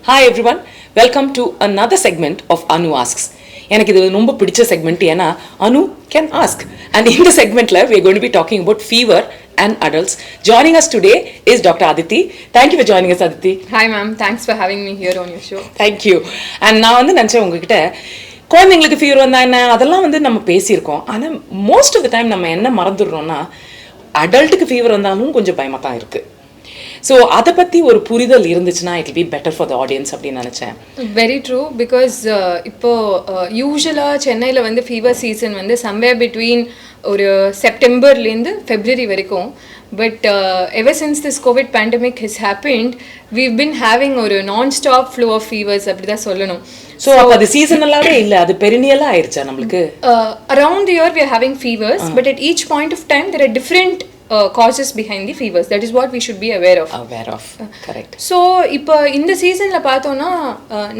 Hi everyone, welcome to another segment of Anu Asks. எனக்கு இது ரொம்ப பிடிச்ச செக்மெண்ட் ஏன்னா அனு கேன் ஆஸ்க் அண்ட் இந்த செக்மெண்ட்ல we are going to be talking about fever and adults. Joining us today is Dr. Adhiti. Thank you for joining us, Adithi. Hi ma'am, thanks for having me here on your show. Thank you. And நான் வந்து நினச்சேன் உங்ககிட்ட குழந்தைங்களுக்கு fever வந்தா என்ன அதெல்லாம் வந்து நம்ம பேசியிருக்கோம். ஆனால் மோஸ்ட் ஆஃப் த டைம் நம்ம என்ன மறந்துடுறோம்னா அடல்ட்டுக்கு ஃபீவர் வந்தாலும் கொஞ்சம் பயமாக தான் இருக்குது. ஸோ அதை பற்றி ஒரு புரிதல் இருந்துச்சுன்னா it be better for the audience அப்படின்னு நினச்சேன். Very true. பிகாஸ் இப்போது யூஸ்வலாக சென்னையில் வந்து ஃபீவர் சீசன் வந்து சம்வேர் பிட்வீன் ஒரு செப்டம்பர்லேருந்து ஃபெப்ரவரி வரைக்கும். But ever since this Covid pandemic has happened we've been having ஒரு நான் ஸ்டாப் ஃப்ளோ ஆஃப் ஃபீவர்ஸ் அப்படி தான் சொல்லணும். ஸோ அப்போ அது சீசனலாகவே இல்லை, அது பெரினியலாக ஆயிடுச்சா நம்மளுக்கு? Around the year we are having fevers, but at each point of time there are different causes behind the fevers. That is what we should be aware of. Correct. So இப்போ இந்த சீசனில் பார்த்தோன்னா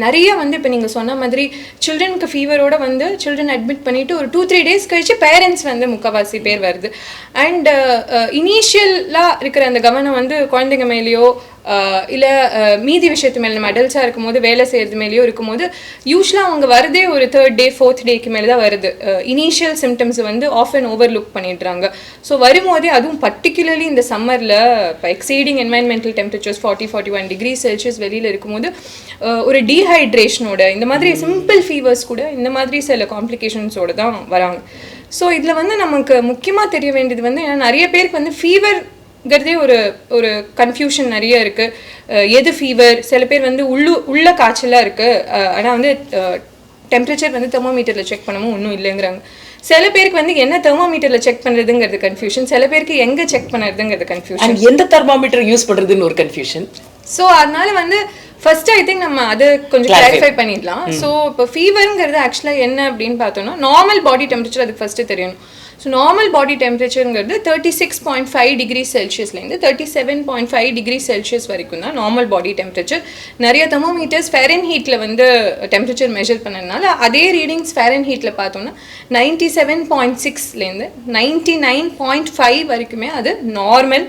நிறைய வந்து இப்போ நீங்கள் சொன்ன மாதிரி சில்ட்ரனுக்கு ஃபீவரோட வந்து சில்ட்ரன் அட்மிட் பண்ணிவிட்டு ஒரு 2-3 days கழிச்சு பேரண்ட்ஸ் வந்து முக்கால்வாசி பேர் வருது. அண்ட் இனிஷியலாக இருக்கிற அந்த கவனம் வந்து குழந்தைங்க மேலேயோ இல்லை மீதி விஷயத்து மேலே நம்ம அடல்ட்ஸாக இருக்கும்போது வேலை செய்கிறது மேலேயோ இருக்கும்போது யூஸ்வலாக அவங்க வருதே ஒரு 3rd day 4th டேக்கு மேலே தான் வருது. இனிஷியல் சிம்டம்ஸ் வந்து ஆஃபன் ஓவர்லுக் பண்ணிடுறாங்க. ஸோ வரும்போதே அதுவும் பர்டிகுலர்லி இந்த சம்மரில் இப்போ எக்ஸீடிங் என்வைரன்மெண்டல் டெம்பரேச்சர்ஸ் 40-41 degrees Celsius வெளியில் இருக்கும்போது ஒரு டீஹைட்ரேஷனோட இந்த மாதிரி சிம்பிள் ஃபீவர்ஸ் கூட இந்த மாதிரி சில காம்ப்ளிகேஷன்ஸோடு தான் வராங்க. ஸோ இதில் வந்து நமக்கு முக்கியமாக தெரிய வேண்டியது வந்து நிறைய பேருக்கு வந்து ஃபீவர்ங்கிறதே ஒரு கன்ஃபியூஷன் நிறைய இருக்குது. எது ஃபீவர்? சில பேர் வந்து உள்ள காய்ச்சலாக இருக்குது, ஆனால் வந்து டெம்பரேச்சர் வந்து தெர்மோமீட்டரில் செக் பண்ணவும் ஒன்றும் இல்லைங்கிறாங்க. சில பேருக்கு வந்து என்ன தெர்மோமீட்டரில் செக் பண்ணுறதுங்கிறது கன்ஃபியூஷன், சில பேருக்கு எங்கே செக் பண்ணுறதுங்கிறது கன்ஃபியூஷன், எந்த தெர்மோமீட்டர் யூஸ் பண்ணுறதுன்னு ஒரு கன்ஃபியூஷன். ஸோ அதனால வந்து ஃபர்ஸ்ட் ஐ திங்க் நம்ம அதை கொஞ்சம் கிளாரிஃபை பண்ணிடலாம். ஸோ இப்போ ஃபீவருங்கிறது ஆக்சுவலாக என்ன அப்படின்னு பார்த்தோம்னா நார்மல் பாடி டெம்பரேச்சர் அதுக்கு ஃபர்ஸ்ட்டு தெரியணும். ஸோ நார்மல் பாடி டெம்பரேச்சருங்கிறது 36.5 degrees Celsiusலேருந்து 37.5 degrees Celsius வரைக்கும் தான் நார்மல் பாடி டெம்பரேச்சர். நிறைய தெர்மோமீட்டர்ஸ் ஃபேரன்ஹீட்டில் வந்து டெம்பரேச்சர் மெஷர் பண்ணதுனால அதே ரீடிங்ஸ் ஃபேரன்ஹீட்டில் பார்த்தோம்னா 97.6லேருந்து 99.5 வரைக்குமே அது நார்மல்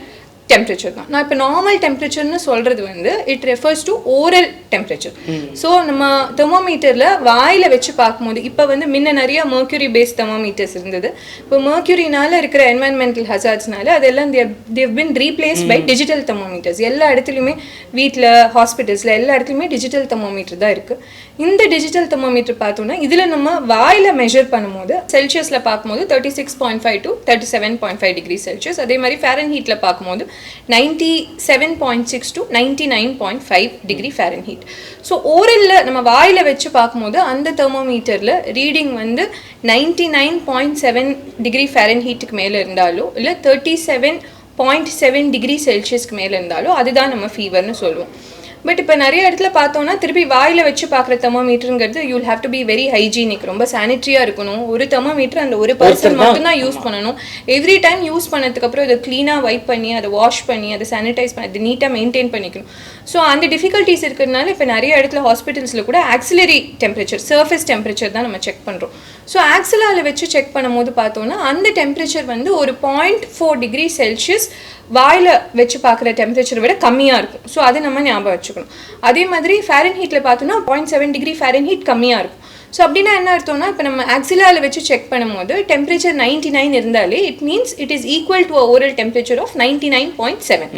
டெம்பரேச்சர் தான். நான் இப்போ நார்மல் டெம்பரேச்சர்னு சொல்கிறது வந்து it refers to oral temperature. So நம்ம தெர்மோமீட்டரில் வாயில் வச்சு பார்க்கும்போது இப்போ வந்து முன்ன நிறைய மர்க்யூரி பேஸ்ட் தெர்மோமீட்டர்ஸ் இருந்தது. இப்போ மர்க்யூரினால இருக்கிற என்வைரன்மெண்டல் ஹசார்ட்ஸ்னால அதெல்லாம் தேவ் பின் ரீப்ளேஸ்ட் பை டிஜிட்டல் தெர்மோமீட்டர்ஸ். எல்லா இடத்துலையுமே வீட்டில் ஹாஸ்பிட்டல்ஸில் எல்லா இடத்துலையுமே டிஜிட்டல் தெர்மோமீட்டர் தான் இருக்குது. இந்த டிஜிட்டல் தெர்மோமீட்டர் பார்த்தோன்னா இதில் நம்ம வாயில் மெஷர் பண்ணும்போது செல்சியஸில் பார்க்கும்போது 36.5 to 37.5 degrees Celsius. அதே மாதிரி ஃபேரன்ஹீட்டில் பார்க்கும்போது 97.6 to 99.5 degree Fahrenheit. ஸோ ஓரலில் நம்ம வாயில் வச்சு பார்க்கும்போது அந்த தெர்மோமீட்டரில் ரீடிங் வந்து 99.7 degree Fahrenheitக்கு மேலே இருந்தாலோ இல்லை 37.7 degree Celsiusக்கு மேலே இருந்தாலோ அதுதான் நம்ம ஃபீவர்னு சொல்லுவோம். பட் இப்போ நிறைய இடத்துல பார்த்தோன்னா திருப்பி வாயில் வச்சு பார்க்குற தெர்மோமீட்டருங்கிறது you'll have to be very hygienic, ரொம்ப சானிட்ரியாக இருக்கணும். ஒரு தெர்மோமீட்டர் அந்த ஒரு பர்சன் மட்டும்தான் யூஸ் பண்ணணும். எவ்ரி டைம் யூஸ் பண்ணதுக்கப்புறம் அதை க்ளீனாக வைப் பண்ணி அதை வாஷ் பண்ணி அதை சானிடைஸ் பண்ணி அதை நீட்டாக மெயின்டைன் பண்ணிக்கணும். ஸோ அந்த டிஃபிகல்ட்டிஸ் இருக்கிறதுனால இப்போ நிறைய இடத்துல ஹாஸ்பிட்டல்ஸில் கூட ஆக்சிலரி டெம்பரேச்சர் சர்ஃபேஸ் டெம்பரேச்சர் தான் நம்ம செக் பண்ணுறோம். ஸோ ஆக்சிலாவில் வச்சு செக் பண்ணும்போது பார்த்தோன்னா அந்த டெம்பரேச்சர் வந்து ஒரு 0.4 degree Celsius வாயில் வச்சு பார்க்குற டெம்பரேச்சரை விட கம்மியாக இருக்கும். ஸோ அதை நம்ம ஞாபகம் வச்சுக்கணும். அதே மாதிரி ஃபேரன்ஹீட்டில் பார்த்தோன்னா 0.7 degree Fahrenheit கம்மியாக இருக்கும். ஸோ அப்படின்னா என்ன அர்த்தம்னா இப்போ நம்ம ஆக்சிலாவில் வச்சு செக் பண்ணும்போது டெம்பரேச்சர் 99 இருந்தாலே it means it is equal to oral temperature of 99.7.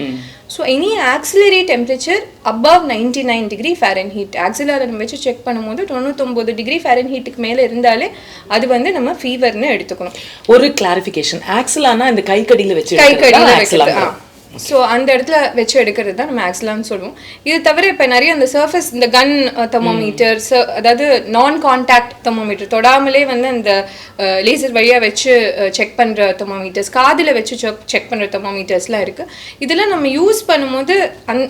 So any axillary temperature above 99 degree Fahrenheit ஆக்சிலாவில் நம்ம வச்சு செக் பண்ணும்போது 99 degree Fahrenheitக்கு மேலே இருந்தாலே அது வந்து நம்ம ஃபீவர்னு எடுத்துக்கணும். ஒரு கிளாரிஃபிகேஷன், ஆக்சிலானா இந்த கைக்கடியில் வச்சு வைக்கிறது. ஸோ அந்த இடத்துல வச்சு எடுக்கிறது தான் நம்ம ஆக்சிலான்னு சொல்லுவோம். இது தவிர இப்போ நிறைய அந்த சர்ஃபேஸ் இந்த கன் தெர்மோமீட்டர், அதாவது நான் கான்டாக்ட் தெர்மோமீட்டர், தொடாமலே வந்து அந்த லேசர் வழியாக வச்சு செக் பண்ணுற தெர்மோமீட்டர்ஸ், காதில் வச்சு செக் பண்ணுற தெர்மோமீட்டர்ஸ்லாம் இருக்குது. இதெல்லாம் நம்ம யூஸ் பண்ணும்போது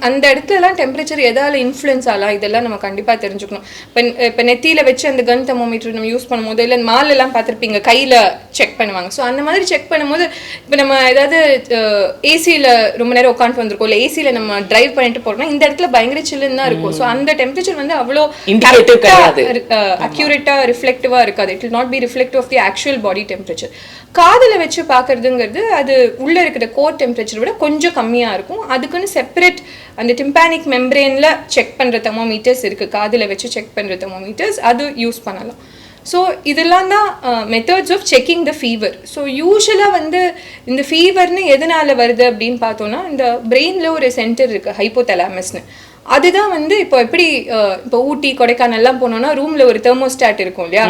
அந்த இடத்துலலாம் டெம்பரேச்சர் எதால் இன்ஃப்ளூயன்ஸ் ஆகலாம் இதெல்லாம் நம்ம கண்டிப்பாக தெரிஞ்சுக்கணும். இப்போ நெத்தியில் வச்சு அந்த கன் தெர்மோமீட்டர் நம்ம யூஸ் பண்ணும்போது இல்லை மாலெல்லாம் பார்த்துருப்பீங்க கையில் செக் பண்ணுவாங்க. ஸோ அந்த மாதிரி செக் பண்ணும்போது இப்போ நம்ம ஏதாவது ஏசியில் ரொம்ப நேரம் உட்காந்து வந்திருக்கோம், இல்லை ஏசியில் நம்ம டிரைவ் பண்ணிட்டு போறோம்னா இந்த இடத்துல பயங்கர சில்லுன்னு தான் இருக்கும். ஸோ அந்த டெம்பரேச்சர் வந்து அவ்வளோ அக்யூரேட்டா ரிஃப்ளெக்டிவா இருக்காது. It will not be reflective of the actual body temperature. காதில் வச்சு பார்க்கறதுங்கிறது அது உள்ள இருக்கிற கோர் டெம்பரேச்சர் விட கொஞ்சம் கம்மியா இருக்கும். அதுக்குன்னு செப்பரேட் அந்த டிம்பானிக் மெம்பரேன்ல செக் பண்ற தெர்மோமீட்டர்ஸ் இருக்கு, காதில் வச்சு செக் பண்ற தெர்மோமீட்டர்ஸ், அது யூஸ் பண்ணலாம். ஸோ இதெல்லாம் தான் methods of checking the fever. So யூஸ்வலாக வந்து இந்த ஃபீவர்னு எதனால வருது அப்படின்னு பார்த்தோன்னா, இந்த பிரெயினில் ஒரு சென்டர் இருக்குது ஹைப்போதலாமஸ்னு. அதுதான் வந்து இப்போ எப்படி இப்போ ஊட்டி கொடைக்கானல்லாம் போனோம்னா ரூம்ல ஒரு தெர்மோஸ்டாட் இருக்கும் இல்லையா,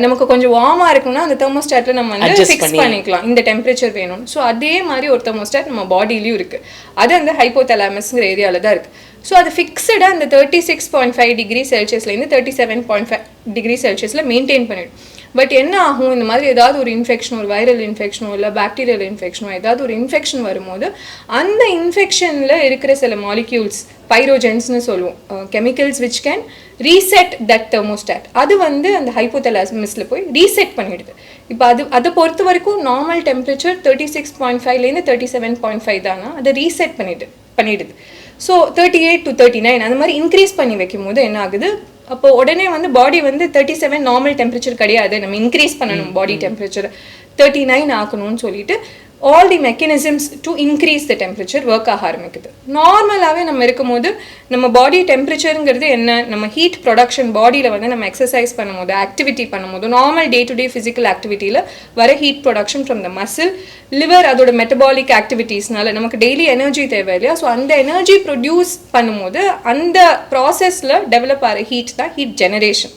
நமக்கு கொஞ்சம் வார்மா இருக்கும்னா அந்த தெர்மோஸ்டாட்ல நம்ம வந்து ஃபிக்ஸ் பண்ணிக்கலாம் இந்த டெம்பரேச்சர் வேணும். ஸோ அதே மாதிரி ஒரு தெர்மோஸ்டாட் நம்ம பாடியிலையும் இருக்கு, அது அந்த ஹைப்போதலாமஸ்ங்கிற ஏரியால தான் இருக்கு. ஸோ அது ஃபிக்ஸடாக அந்த 36.5 டிகிரி செல்சியஸ்லேருந்து 37.5 டிகிரி செல்சியஸில் மெயின்டைன் பண்ணிடும். பட் என்ன ஆகும், இந்த மாதிரி ஏதாவது ஒரு இன்ஃபெக்ஷன், ஒரு வைரல் இன்ஃபெக்ஷனோ இல்லை பாக்டீரியல் இன்ஃபெக்ஷனோ ஏதாவது ஒரு இன்ஃபெக்ஷன் வரும்போது அந்த இன்ஃபெக்ஷனில் இருக்கிற சில மாலிக்யூல்ஸ், பைரோஜென்ஸ்னு சொல்லுவோம், chemicals which can reset that thermostat, அது வந்து அந்த ஹைப்போதலாமஸில் போய் ரீசெட் பண்ணிடுது. இப்போ அதை பொறுத்த வரைக்கும் நார்மல் டெம்பரேச்சர் 36.5லேருந்து 37.5 தானா, அதை ரீசெட் பண்ணிடுது. ஸோ 38 to 39 அந்த மாதிரி இன்க்ரீஸ் பண்ணி வைக்கும் போது என்ன ஆகுது, அப்போ உடனே வந்து பாடி வந்து 37 நார்மல் டெம்பரேச்சர் கிடையாது, நம்ம இன்க்ரீஸ் பண்ணணும் பாடி டெம்பரேச்சர் 39 ஆக்கணும்னு சொல்லிட்டு all the mechanisms to increase the temperature work ஆக ஆரம்பிக்குது. நார்மலாகவே நம்ம இருக்கும்போது நம்ம பாடி டெம்பரேச்சருங்கிறது என்ன, நம்ம ஹீட் ப்ரொடக்ஷன் பாடியில் வந்து நம்ம எக்ஸசைஸ் பண்ணும்போது, ஆக்டிவிட்டி பண்ணும்போது, normal day to day physical ஆக்டிவிட்டியில் வர heat production from the muscle, liver, அதோட மெட்டபாலிக் ஆக்டிவிட்டீஸ்னால நமக்கு டெய்லி எனர்ஜி தேவை இல்லையா. ஸோ அந்த எனர்ஜி ப்ரொடியூஸ் பண்ணும்போது அந்த ப்ராசஸில் டெவலப் ஆகிற ஹீட் தான் ஹீட் ஜெனரேஷன்.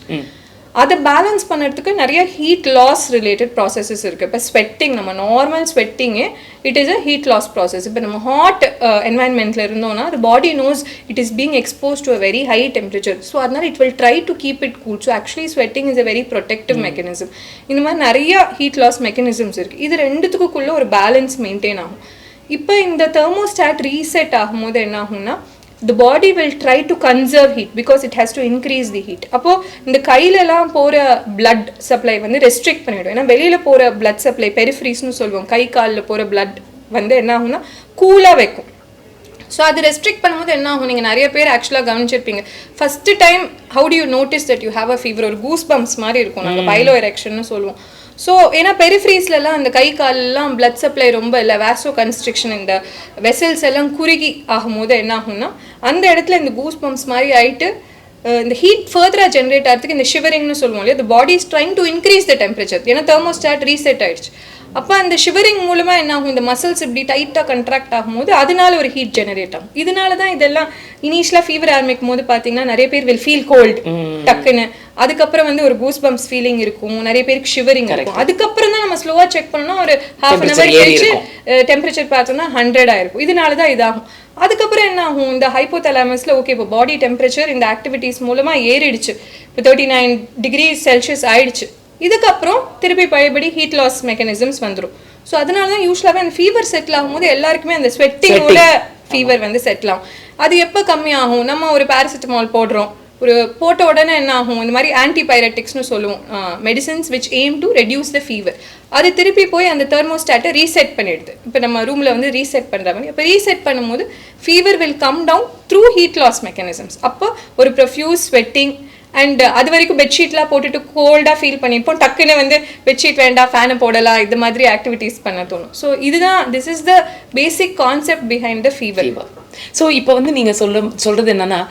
அதை பேலன்ஸ் பண்ணுறதுக்கு நிறைய ஹீட் லாஸ் ரிலேட்டட் ப்ராசஸஸ் இருக்குது. இப்போ ஸ்வெட்டிங், நம்ம நார்மல் ஸ்வெட்டிங்கே it is a heat loss process. இப்போ நம்ம ஹாட் என்வாயன்மெண்ட்டில் இருந்தோம்னா the body knows it is being exposed to a very high temperature. So அதனால it will try to keep it cool. So actually sweating is a very protective mechanism. இந்த மாதிரி நிறைய heat loss mechanisms இருக்குது. இது ரெண்டுத்துக்குள்ளே ஒரு balance maintain ஆகும். இப்போ இந்த தெர்மோஸ்டாட் ரீசெட் ஆகும்போது என்ன ஆகும்னா, the body will try to conserve heat because it has to increase the heat. அப்போ இந்த கையிலலாம் போகிற blood supply வந்து ரெஸ்ட்ரிக்ட் பண்ணிவிடும். ஏன்னா வெளியில் போகிற blood supply பெரிஃப்ரீஸ்னு சொல்லுவோம், கை காலில் போகிற blood வந்து என்ன ஆகும்னா கூலாக வைக்கும். ஸோ அது ரெஸ்ட்ரிக்ட் பண்ணும்போது என்ன ஆகும், நீங்கள் நிறைய பேர் ஆக்சுவலாக கவனிச்சிருப்பீங்க, first time how do you notice that you have a fever, ஒரு கூஸ் பம்ப்ஸ் மாதிரி இருக்கும், நாங்கள் பைலோ எரெக்ஷன்னு சொல்லுவோம். ஸோ ஏன்னா பெரிஃப்ரீஸ்லலாம் அந்த கை காலெலாம் பிளட் சப்ளை ரொம்ப இல்லை, வேசோ கன்ஸ்ட்ரிக்ஷன், இந்த வெசல்ஸ் எல்லாம் குறுகி ஆகும்போது என்ன ஆகும்னா அந்த இடத்துல இந்த கூஸ் பம்ப்ஸ் மாதிரி ஆகிட்டு இந்த ஹீட் ஃபர்தராக ஜென்ரேட் ஆகிறதுக்கு இந்த ஷிவரிங்னு சொல்லுவோம் இல்லையா, the body is trying to increase the temperature. ஏன்னா தெர்மோஸ்டாட் ரீசெட் ஆயிடுச்சு. அப்போ அந்த ஷிவரிங் மூலமாக என்ன ஆகும், இந்த மசில்ஸ் இப்படி டைட்டாக கண்ட்ராக்ட் ஆகும்போது அதனால ஒரு ஹீட் ஜெனரேட் ஆகும். இதனால தான் இதெல்லாம் இனிஷியலாக ஃபீவர் ஆரம்பிக்கும் போது பார்த்தீங்கன்னா நிறைய பேர் வில் ஃபீல் கோல்டு டக்குன்னு, அதுக்கப்புறம் வந்து ஒரு கூஸ் பம்ப்ஸ் ஃபீலிங் இருக்கும், நிறைய பேருக்கு ஷிவரிங் இருக்கும். அதுக்கப்புறம் தான் நம்ம ஸ்லோவாக செக் பண்ணோம்னா ஒரு ½ an hour கழிச்சு டெம்பரேச்சர் பார்த்தோம்னா 100 ஆயிருக்கும். இதனால தான் இதாகும். அதுக்கப்புறம் என்ன ஆகும், இந்த ஹைப்போதலாமஸில் ஓகே இப்போ பாடி டெம்பரேச்சர் இந்த ஆக்டிவிட்டீஸ் மூலமாக ஏறிடுச்சு, இப்போ 39 டிகிரி செல்சியஸ் ஆயிடுச்சு. இதுக்கப்புறம் திருப்பி பழையபடி ஹீட் லாஸ் மெக்கானிசம்ஸ் வந்துடும். ஸோ அதனால தான் யூஸ்வலாகவே அந்த ஃபீவர் செட்டில் ஆகும்போது எல்லாருக்குமே அந்த ஸ்வெட்டிங்கோட ஃபீவர் வந்து செட்டில் ஆகும். அது எப்போ கம்மியாகும், நம்ம ஒரு பேராசிட்டமால் போடுறோம், ஒரு போட்ட உடனே என்ன ஆகும், இந்த மாதிரி ஆன்டிபைரட்டிக்ஸ்னு சொல்லுவோம், medicines which aim to reduce the fever, அது திருப்பி போய் அந்த தெர்மோஸ்டாட்டை ரீசெட் பண்ணிடுது. இப்போ நம்ம ரூமில் வந்து ரீசெட் பண்ணுற மாதிரி, இப்போ ரீசெட் பண்ணும்போது fever will come down through heat loss mechanisms. அப்போ ஒரு ப்ரொஃப்யூஸ் ஸ்வெட்டிங் அண்ட் அது வரைக்கும் பெட்ஷீட்லாம் போட்டுட்டு கோல்டாக ஃபீல் பண்ணியிருப்போம், டக்குன்னு வந்து பெட்ஷீட் வேண்டாம் ஃபேனை போடலாம், இது மாதிரி ஆக்டிவிட்டீஸ் பண்ண தோணும். ஸோ இதுதான், this is the basic concept behind the fever. So இப்போ வந்து நீங்கள் சொல்கிறது என்னன்னா,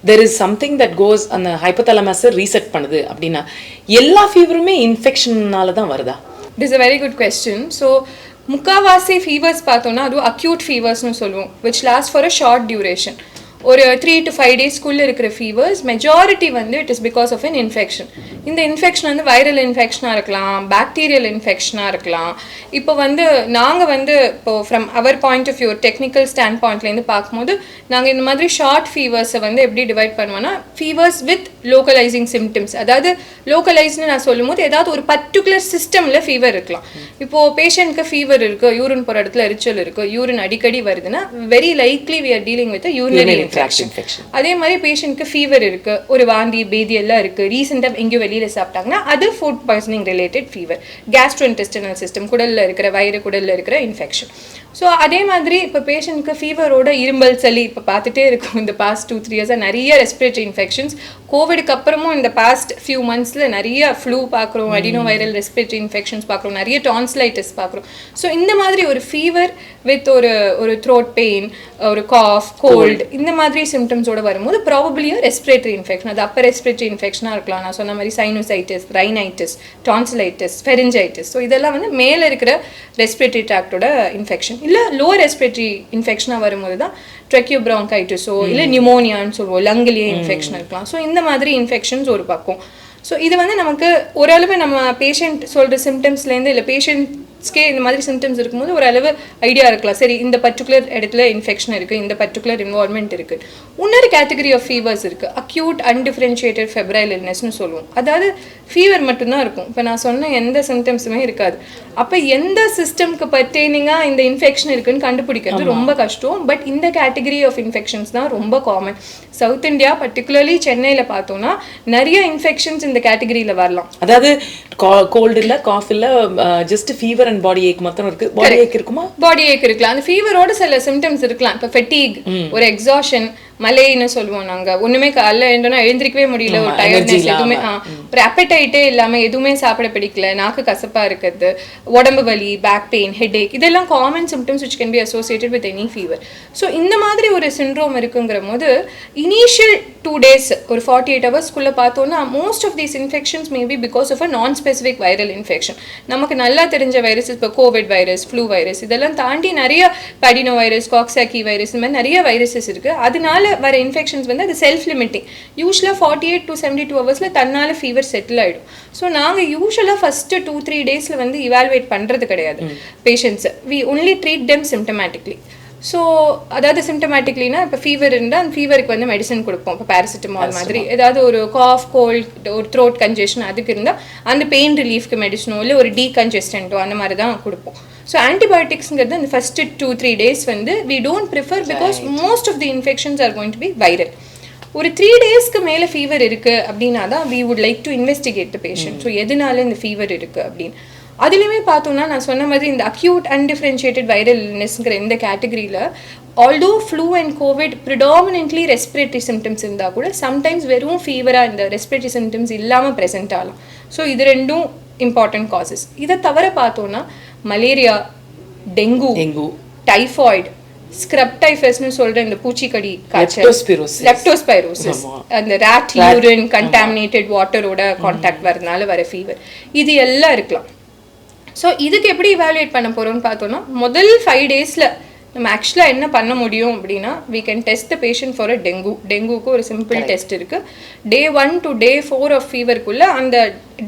there is something that goes அந்த ஹைப்போதலாமஸை ரீசெட் பண்ணுது அப்படின்னா எல்லா ஃபீவருமே இன்ஃபெக்ஷன்னால தான் வருதா? It is a very good question. So முக்காவாசி ஃபீவர்ஸ் பார்த்தோன்னா அதுவும் அக்யூட் ஃபீவர்ஸ்னு சொல்லுவோம், which last for a short duration. ஒரு 3 to 5 டேஸ்க்குள்ளே இருக்கிற ஃபீவர்ஸ் மெஜாரிட்டி வந்து it is because of an infection. இந்த இன்ஃபெக்ஷன் வந்து வைரல் இன்ஃபெக்ஷனாக இருக்கலாம், பாக்டீரியல் இன்ஃபெக்ஷனாக இருக்கலாம். இப்போ வந்து நாங்கள் வந்து இப்போ from our point of view technical stand பாயிண்ட்லேருந்து பார்க்கும்போது நாங்கள் இந்த மாதிரி ஷார்ட் ஃபீவர்ஸை வந்து எப்படி டிவைட் பண்ணுவோன்னா, ஃபீவர்ஸ் வித் லோக்கலைசிங் சிம்டம்ஸ். அதாவது லோக்கலைஸ்னு நான் சொல்லும் போது ஏதாவது ஒரு பர்டிகுலர் சிஸ்டமில் ஃபீவர் இருக்கலாம். இப்போது பேஷண்ட்க்கு ஃபீவர் இருக்குது, யூரின் போகிற இடத்துல எரிச்சல் இருக்குது, யூரின் அடிக்கடி வருதுன்னா very likely we are dealing with urinary infection. அதே மாதிரி பேஷண்ட்க்கு ஃபீவர் இருக்கு, ஒரு வாந்தி பேதி எல்லாம் இருக்கு, ரீசெண்டாக எங்கேயோ வெளியே வெளியில் சாப்பிட்டாங்கன்னா அது food poisoning related fever. Gastrointestinal system, குடலில் இருக்கிற வயிறு குடலில் இருக்கிற இன்ஃபெக்ஷன். ஸோ அதே மாதிரி இப்போ பேஷண்ட்க்கு ஃபீவரோட இரும்பல் சளி இப்போ பார்த்துட்டே இருக்கும். இந்த பாஸ்ட் 2-3 இயர்ஸாக நிறைய ரெஸ்பிரேட்டரி இன்ஃபெக்ஷன்ஸ். கோவிடுக்கு அப்புறமும் இந்த பாஸ்ட் ஃபியூ மந்த்ஸில் நிறைய ஃப்ளூ பார்க்குறோம், அடினோ வைரல் ரெஸ்பிரேட்டரி இன்ஃபெக்ஷன்ஸ் பார்க்குறோம், நிறைய டான்சிலைட்டிஸ் பார்க்குறோம். ஸோ இந்த மாதிரி ஒரு ஃபீவர் வித் ஒரு த்ரோட் பெயின், ஒரு காஃப், கோல்டு, இந்த மாதிரி சிம்டம்ஸோட வரும்போது ப்ராபபிளி ரெஸ்பிரேட்டரி இன்ஃபெக்ஷன். அது அப்போ ரெஸ்பிரேட்டரி இன்ஃபெக்ஷனாக இருக்கலாம். நான் சொன்ன மாதிரி sinusitis, rhinitis, tonsillitis, pharyngitis. So இதெல்லாம் வந்து மேலே இருக்கிற ரெஸ்பிரேட்டரி ட்ராக்டோட இன்ஃபெக்ஷன். இல்லை லோவர் ரெஸ்பிரேட்டரி இன்ஃபெக்ஷனாக வரும்போது தான் ட்ரெக்கியோப்ராங்கைட்டிஸோ இல்லை நியூமோனியான்னு சொல்லுவோம், லங்கிலேயே இன்ஃபெக்ஷன் இருக்கலாம். ஸோ இந்த மாதிரி இன்ஃபெக்ஷன்ஸ் ஒரு பக்கம். ஸோ இது வந்து நமக்கு ஓரளவு நம்ம பேஷண்ட் சொல்கிற சிம்டம்ஸ்லேருந்து இல்லை பேஷண்ட்ஸ்க்கே இந்த மாதிரி சிம்டம்ஸ் இருக்கும்போது ஓரளவு ஐடியா இருக்கலாம். சரி, இந்த பர்டிகுலர் இடத்துல இன்ஃபெக்ஷன் இருக்குது, இந்த பர்டிகுலர் இன்வால்மெண்ட் இருக்குது. இன்னொரு கேட்டகரி ஆஃப் ஃபீவர்ஸ் இருக்குது, அக்யூட் அன்டிஃபரன்ஷியேட்டட் ஃபெப்ரைல் இல்னஸ்னு சொல்லுவோம். அதாவது ஃபீவர் மட்டும்தான் இருக்கும், இப்போ நான் சொன்ன எந்த சிம்டம்ஸுமே இருக்காது. அப்போ எந்த சிஸ்டம்க்கு பர்டெய்னிங்காக இந்த இன்ஃபெக்ஷன் இருக்குன்னு கண்டுபிடிக்கிறது ரொம்ப கஷ்டம். பட் இந்த கேட்டகரி ஆஃப் இன்ஃபெக்ஷன்ஸ் தான் ரொம்ப காமன். சவுத் இந்தியா பர்டிகுலர்லி சென்னையில் பார்த்தோன்னா நிறைய இன்ஃபெக்ஷன்ஸ் இந்த கேட்டகரியில் வரலாம். அதாவது கோல்டு இல்லை, காஃப் இல்லை, ஜஸ்ட் ஃபீவர் அண்ட் பாடி ஏக் மாத்திரம் இருக்கு. பாடி ஏக் இருக்குமா? பாடி ஏக் இருக்கலாம். அந்த ஃபீவரோட சில சிம்டம்ஸ் இருக்கலாம். இப்போ ஃபெட்டிக், ஒரு எக்ஸாஷன், மலைன்னு சொல்லுவோம் நாங்கள். ஒன்றுமே காலைல எழுந்தோன்னா எழுந்திரிக்கவே முடியல, ஒரு டயர்ட்னஸ், எதுவுமே ஒரு அப்படைட்டே இல்லாமல் எதுவுமே சாப்பிட பிடிக்கல, நாக்கு கசப்பாக இருக்கிறது, உடம்பு வலி, பேக் பெயின், ஹெட்ஏக், இதெல்லாம் common symptoms which can be associated with any fever. So இந்த மாதிரி ஒரு சிண்ட்ரோம் இருக்குங்கிற போது இனிஷியல் 2 days ஒரு 48 hours பார்த்தோன்னா most of these infections maybe because of a non specific viral infection. நமக்கு நல்லா தெரிஞ்ச வைரஸ், இப்போ கோவிட் வைரஸ், ஃப்ளூ வைரஸ், இதெல்லாம் தாண்டி நிறைய அடினோ வைரஸ், காக்சாக்கி வைரஸ், இந்த மாதிரி நிறைய வைரஸஸ் இருக்குது. அதனால வர இன்ஃபெக்ஷன்ஸ் வந்து அது செல்ஃப் லிமிட்டிங். யூஸ்வலாக 48 to 72 hours தன்னால ஃபீவர் செட்டில் ஆகிடும். ஸோ நாங்கள் யூஸ்வலாக ஃபஸ்ட்டு 2-3 days வந்து இவாலுவேட் பண்ணுறது கிடையாது பேஷண்ட்ஸை. We only treat them symptomatically. So அதாவது சிம்டமேட்டிக்லினா இப்போ ஃபீவர் இருந்தால் அந்த ஃபீவருக்கு வந்து மெடிசன் கொடுப்போம். இப்போ பேராசிட்டமால் மாதிரி ஏதாவது ஒரு காஃப், கோல்ட், ஒரு த்ரோட் கன்ஜெஷன் அதுக்கு இருந்தால் அந்த பெயின் ரிலீஃப்க்கு மெடிசனோ இல்லை ஒரு டீகன்ஜெஸ்டன்ட்டோ அந்த மாதிரி தான் கொடுப்போம். ஸோ ஆன்டிபயோட்டிக்ஸ்ங்கிறது அந்த ஃபஸ்ட்டு 2-3 days வந்து we don't prefer because most of the infections are going to be viral. ஒரு 3 daysக்கு மேலே ஃபீவர் இருக்குது அப்படின்னா தான் we would like to investigate the patient. So எதனால இந்த ஃபீவர் இருக்குது அப்படின்னு. அதுலேயுமே பார்த்தோம்னா நான் சொன்ன மாதிரி இந்த அக்யூட் அன்டிஃபரன்ஷியேட்டட் வைரல் இல்னஸ்ங்கிற இந்த கேட்டகரியில் although flu and COVID predominantly respiratory symptoms இருந்தால் கூட சம்டைம்ஸ் வெறும் ஃபீவராக இந்த ரெஸ்பிரேட்டரி சிம்டம்ஸ் இல்லாமல் ப்ரெசென்ட் ஆகலாம். ஸோ இது ரெண்டும் இம்பார்ட்டன்ட் காசஸ். இதை தவிர பார்த்தோன்னா மலேரியா, டெங்கு, டைஃபாய்டு, ஸ்க்ரப் டைஃபஸ்னு சொல்ற இந்த பூச்சிக்கடி காய்ச்சல், லெப்டோஸ்பைரோசிஸ், அந்த ராட் யூரின் கண்டாமினேட்டட் வாட்டரோட கான்டாக்ட் வரதுனால வர ஃபீவர், இது எல்லாம் இருக்கலாம். ஸோ இதுக்கு எப்படி இவாலுவேட் பண்ண போகிறோம்னு பார்த்தோன்னா முதல் 5 daysல நம்ம ஆக்சுவலாக என்ன பண்ண முடியும் அப்படின்னா we can test the patient for a டெங்குக்கு ஒரு சிம்பிள் டெஸ்ட் இருக்குது. Day 1 to Day 4 ஆஃப் ஃபீவருக்குள்ளே அந்த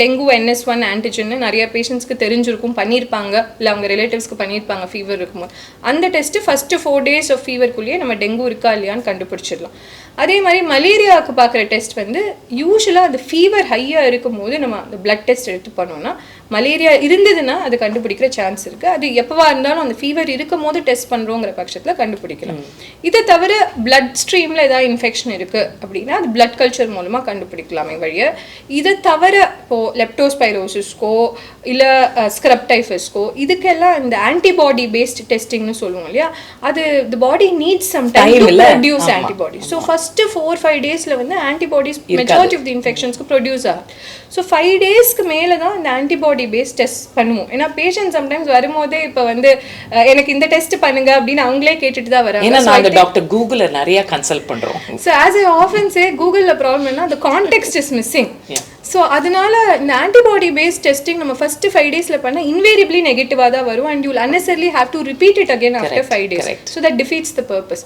டெங்கு NS1 ஆன்டிஜன் நிறைய பேஷண்ட்ஸ்க்கு தெரிஞ்சிருக்கும், பண்ணியிருப்பாங்க, இல்லை அவங்க ரிலேட்டிவ்ஸ்க்கு பண்ணியிருப்பாங்க ஃபீவர் இருக்கும்போது. அந்த டெஸ்ட்டு ஃபஸ்ட்டு 4 days ஆஃப் ஃபீவருக்குள்ளேயே நம்ம டெங்கு இருக்கா இல்லையான்னு கண்டுபிடிச்சிடலாம். அதே மாதிரி மலேரியாவுக்கு பார்க்குற டெஸ்ட் வந்து யூஸ்வலாக அந்த ஃபீவர் ஹையாக இருக்கும் போது நம்ம அந்த பிளட் டெஸ்ட் எடுத்து பண்ணோம்னா மலேரியா இருந்ததுன்னா அது கண்டுபிடிக்கிற சான்ஸ் இருக்குது. அது எப்போவா இருந்தாலும் அந்த ஃபீவர் இருக்கும் போது டெஸ்ட் பண்ணுறோங்கிற பட்சத்தில் கண்டுபிடிக்கலாம். இதை தவிர பிளட் ஸ்ட்ரீமில் ஏதாவது இன்ஃபெக்ஷன் இருக்குது அப்படின்னா அது பிளட் கல்ச்சர் மூலமாக கண்டுபிடிக்கலாமே வழிய. இதை தவிர இப்போது லெப்டோஸ்பைரோசிஸ்க்கோ இல்லை ஸ்க்ரப் டைஃபஸ்க்கோ இதுக்கெல்லாம் இந்த ஆன்டிபாடி பேஸ்ட் டெஸ்டிங்னு சொல்லுவோம் இல்லையா, அது the body needs some time to produce antibody. So first 4-5 daysல வந்து ஆன்டிபாடிஸ் மெஜாரிட்டி ஆஃப் தி இன்ஃபெக்ஷன்ஸ்க்கு ப்ரொடியூஸ் ஆகும். ஸோ 5 daysக்கு மேலே தான் இந்த ஆன்டிபாடி பேஸ்ட் டெஸ்ட் பண்ணுவோம். ஏன்னா பேஷண்ட் சம்டைம்ஸ் வரும்போதே இப்போ வந்து எனக்கு இந்த டெஸ்ட் பண்ணுங்க அப்படின்னு அவங்களே கேட்டுட்டு தான் வராங்க. ஏன்னா நாங்க டாக்டர் கூகுள்ல நிறைய கன்சல்ட் பண்றோம். So as I often say கூகுள்ல ப்ராப்ளம் என்ன, அந்த கான்டெக்ஸ்ட் இஸ் மிஸ்ஸிங். ஸோ அதனால இந்த ஆன்டிபாடி பேஸ்ட் டெஸ்டிங் நம்ம ஃபஸ்ட்டு 5 daysல பண்ணால் இன்வேரியபிளி நெகட்டிவாக தான் வரும் and you will unnecessarily have to repeat it again after 5 days. So that defeats the purpose.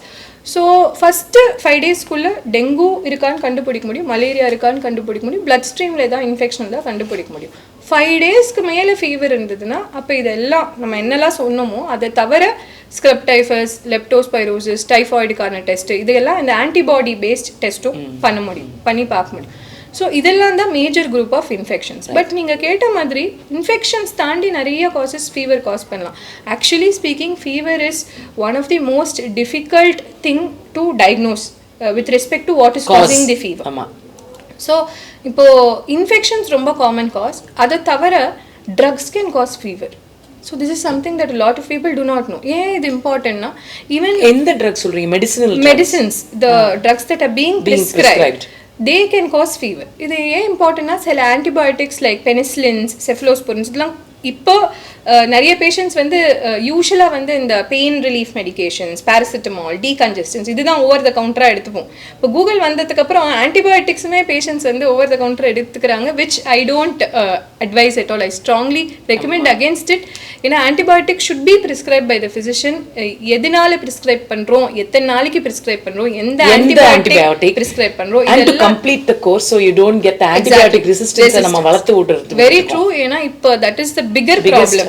So first 5 daysக்குள்ளே டெங்கு இருக்கான்னு கண்டுபிடிக்க முடியும், மலேரியா இருக்கான்னு கண்டுபிடிக்க முடியும், பிளட் ஸ்ட்ரீமில் ஏதாவது இன்ஃபெக்ஷன் தான் கண்டுபிடிக்க முடியும். 5 daysக்கு மேலே ஃபீவர் இருந்ததுன்னா அப்போ இதெல்லாம் நம்ம என்னெல்லாம் சொன்னோமோ அதை தவிர ஸ்க்ரப் டைஃபஸ், லெப்டோஸ்பைரோசிஸ், டைஃபாய்டுக்கான டெஸ்ட்டு இதையெல்லாம் இந்த ஆன்டிபாடி பேஸ்ட் டெஸ்ட்டும் பண்ண முடியும், பண்ணி பார்க்க முடியும். ஸோ இதெல்லாம் தான் major group of infections. But நீங்கள் கேட்ட மாதிரி இன்ஃபெக்ஷன்ஸ் தாண்டி நிறைய காசஸ் ஃபீவர் காஸ் பண்ணலாம். Actually speaking fever is one of the most difficult thing to diagnose with respect to what is causing the fever. So இப்போ infections ரொம்ப common cause. அதை தவிர drugs can cause fever. So this is something that lot of people do not know. ஏன் இது இம்பார்ட்டன்ட்னா even எந்த drugs சொல்றீங்க? Medicines, the drugs that are being prescribed they can cause fever. இது ஏன் இம்பார்ட்டன்ட்னா சில ஆன்டிபயோட்டிக்ஸ் லைக் பெனிசிலின்ஸ், செஃப்லோஸ்போரின்ஸ் இதெல்லாம் இப்போ நிறைய பேஷண்ட்ஸ் வந்து யூஸ்வலாக வந்து இந்த pain relief medications, paracetamol, decongestants இதுதான் ஓவர் த கவுண்டராக எடுத்துப்போம். இப்போ கூகுள் வந்ததுக்கப்புறம் ஆன்டிபயோட்டிக்ஸுமே பேஷண்ட்ஸ் வந்து ஓவர் த கவுண்டர் எடுத்துக்கிறாங்க, which I don't advise at all. I strongly recommend against it. ஏன்னா antibiotic should be prescribe by the physician. எதனால பிரிஸ்கிரைப் பண்ணுறோம், எத்தனை நாளைக்கு பிரிஸ்கிரைப் பண்ணுறோம், எந்த ஆன்டிபயோட்டிக் பிரிஸ்கிரைப் பண்ணுறோம், complete the course so you don't get the antibiotic resistance நம்ம வளர்த்து விடுறது. Very true. ஏன்னா இப்போ that is the bigger problem.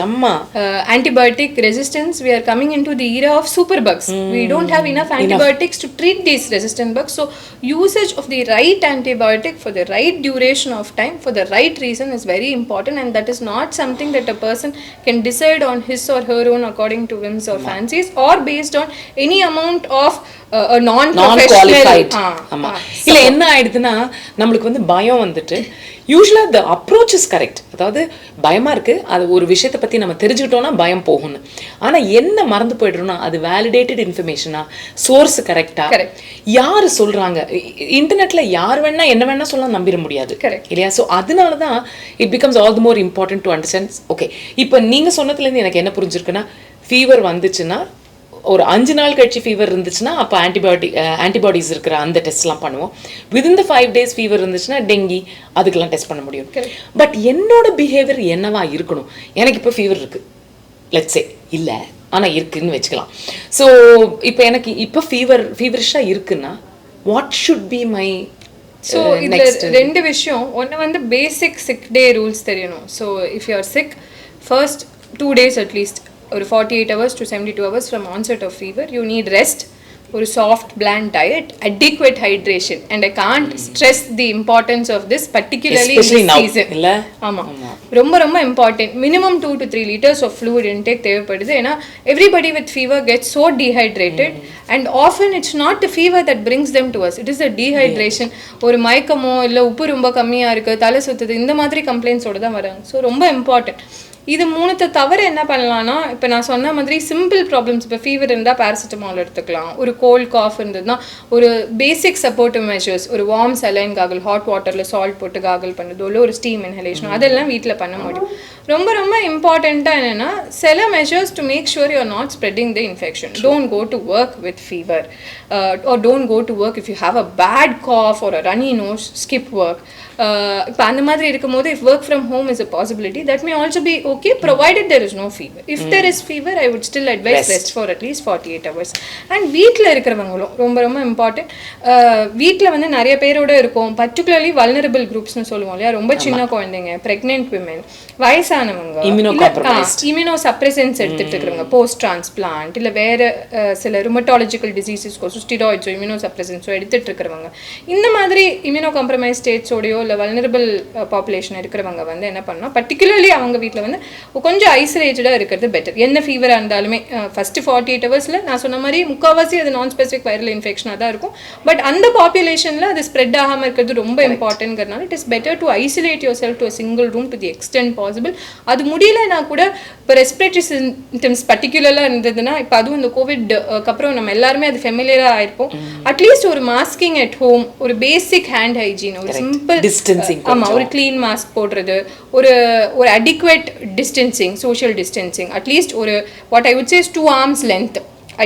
Antibiotic resistance, we are coming into the era of superbugs. We don't have enough antibiotics to treat these resistant bugs. So usage of the right antibiotic for the right duration of time for the right reason is very important, and that is not something that a person can decide on his or her own according to whims or fancies or based on any amount of a non-qualified. இல்ல என்ன ஆயிடுதுன்னா நம்மளுக்கு வந்து பயம் வந்துட்டு யூஸ்வலா the approach is correct. அதாவது பயமா இருக்கு, அது ஒரு விஷயத்தை பத்தி நம்ம தெரிஞ்சுக்கிட்டோம்னா பயம் போகும்னு. ஆனா என்ன மறந்து போயிடுறோம்னா அது வேலிடேட்டட் இன்ஃபர்மேஷனா, சோர்ஸ் கரெக்டா, யாரு சொல்றாங்க, இன்டர்நெட்ல யார் வேணா என்ன வேணா சொல்லலாம், நம்பிட முடியாது இல்லையா? ஸோ அதனால தான் it becomes all the more important to understand. Okay, இப்போ நீங்க சொன்னதுலேருந்து எனக்கு என்ன புரிஞ்சிருக்குன்னா, ஃபீவர் வந்துச்சுன்னா ஒரு 5 நாள் கழிச்சு ஃபீவர் இருந்துச்சுன்னா அப்போ ஆன்டிபாடிஸ் இருக்கிற அந்த டெஸ்ட்லாம் பண்ணுவோம். வித்தின் த 5 days ஃபீவர் இருந்துச்சுன்னா டெங்கி அதுக்கெல்லாம் டெஸ்ட் பண்ண முடியும். பட் என்னோட பிஹேவியர் என்னவா இருக்கணும்? எனக்கு இப்போ ஃபீவர் இருக்கு, லெட்ஸ் சே, இல்லை ஆனால் இருக்குன்னு வச்சுக்கலாம். ஸோ இப்போ எனக்கு இப்போ ஃபீவரிஷாக இருக்குன்னா what should be my? So இதில் 2 விஷயம். ஒன்று வந்து பேசிக் சிக் டே ரூல்ஸ் தெரியணும். So if you are sick, first 2 days at least, ஒரு 48 hours to 72 hours from onset of fever, you need rest, ஒரு soft bland diet, adequate hydration, and I can't stress the importance of this particularly especially in this season. இல்ல ஆமா, ரொம்ப ரொம்ப important. minimum 2 to 3 liters of fluid intake தேவைப்படுது. ஏன்னா everybody with fever gets so dehydrated and often it's not the fever that brings them to us, it is the dehydration. ஒரு மயக்கமோ இல்ல உப்பு ரொம்ப கம்மியா இருக்கு, தலை சுத்துது, இந்த மாதிரி கம்ப்ளைண்ட்ஸோட தான் வராங்க. ஸோ ரொம்ப இம்பார்ட்டன்ட். இது 3 தவிர என்ன பண்ணலாம்னா, இப்போ நான் சொன்ன மாதிரி சிம்பிள் ப்ராப்ளம்ஸ், இப்போ ஃபீவர் இருந்தால் பேராசிட்டமால் எடுத்துக்கலாம். ஒரு கோல்ட் காஃப் இருந்ததுன்னா ஒரு பேசிக் சப்போர்ட்டிவ் மெஷர்ஸ், ஒரு வார்ம் சலைன் காகல், ஹாட் வாட்டரில் சால்ட் போட்டு காகல் பண்ணுறதோ இல்லை ஒரு ஸ்டீம் இன்ஹலேஷன், அதெல்லாம் வீட்டில் பண்ண முடியும். ரொம்ப ரொம்ப இம்பார்ட்டண்ட்டாக என்னென்னா சில measures to make sure you are not spreading the infection. Don't go to work with fever or don't go to work if you have a bad cough or a runny nose. Skip work. இப்போ அந்த மாதிரி இருக்கும்போது if work from home is a possibility, that may also be okay provided there is no fever. If there is fever, I would still advise rest for at least 48 hours. And வீட்டில் இருக்கிறவங்களும் ரொம்ப ரொம்ப important. வீட்டில் வந்து நிறைய பேரோட இருக்கும், particularly vulnerable குரூப்ஸ்னு சொல்லுவோம் இல்லையா, ரொம்ப சின்ன குழந்தைங்க, ப்ரெக்னென்ட் விமென், வயசானவங்க, இம்யூனோ சப்ரெசன்ஸ் எடுத்துட்டு இருக்கிறவங்க, போஸ்ட் டிரான்ஸ்பிளான்ட் இல்லை வேற சில ருமட்டாலஜிக்கல் டிசீசஸ்க்கோ ஸ்டீராய்ட்ஸோ இம்யூனோ சப்ரெசன்ஸோ எடுத்துட்டு இருக்கிறவங்க, இந்த மாதிரி இம்யூனோ காம்ப்ரமைஸ் ஸ்டேட்ஸோடையோ இல்லை வல்னரபிள் பாப்புலேஷன் இருக்கிறவங்க வந்து என்ன பண்ணணும், பர்டிகுலர்லி அவங்க வீட்டில் வந்து கொஞ்சம் ஐசோலேட்டடாக இருக்கிறது பெட்டர். என்ன ஃபீவராக இருந்தாலுமே ஃபர்ஸ்ட் 48 ஹவர்ஸில் நான் சொன்ன மாதிரி முக்கால்வாசி அது நான் ஸ்பெசிஃபிக் வைரல் இன்ஃபெக்ஷனாக தான் இருக்கும். பட் அந்த பாப்புலேஷனில் அது ஸ்ப்ரெட் ஆகாமல் இருக்கிறது ரொம்ப இம்பார்ட்டன்ட்ங்கிறனால it is better to isolate yourself to a single room to the extent possible. அது முடியலன்னா கூட இப்போ ரெஸ்பிரேட்டரி சிம்டம்ஸ் பர்டிகுலராக இருந்ததுன்னா, இப்போ அதுவும் இந்த கோவிட்க்கு அப்புறம் நம்ம எல்லாருமே அது ஃபெமிலியராக ஆயிருப்போம். அட்லீஸ்ட் ஒரு மாஸ்கிங் அட் ஹோம், ஒரு பேசிக் ஹேண்ட் ஹைஜீன், ஒரு சிம்பிள் டிஸ்டன்சிங், ஆமாம், ஒரு க்ளீன் மாஸ்க் போடுறது, ஒரு adequate distancing, social distancing, at least ஒரு what I would say 2 arms length,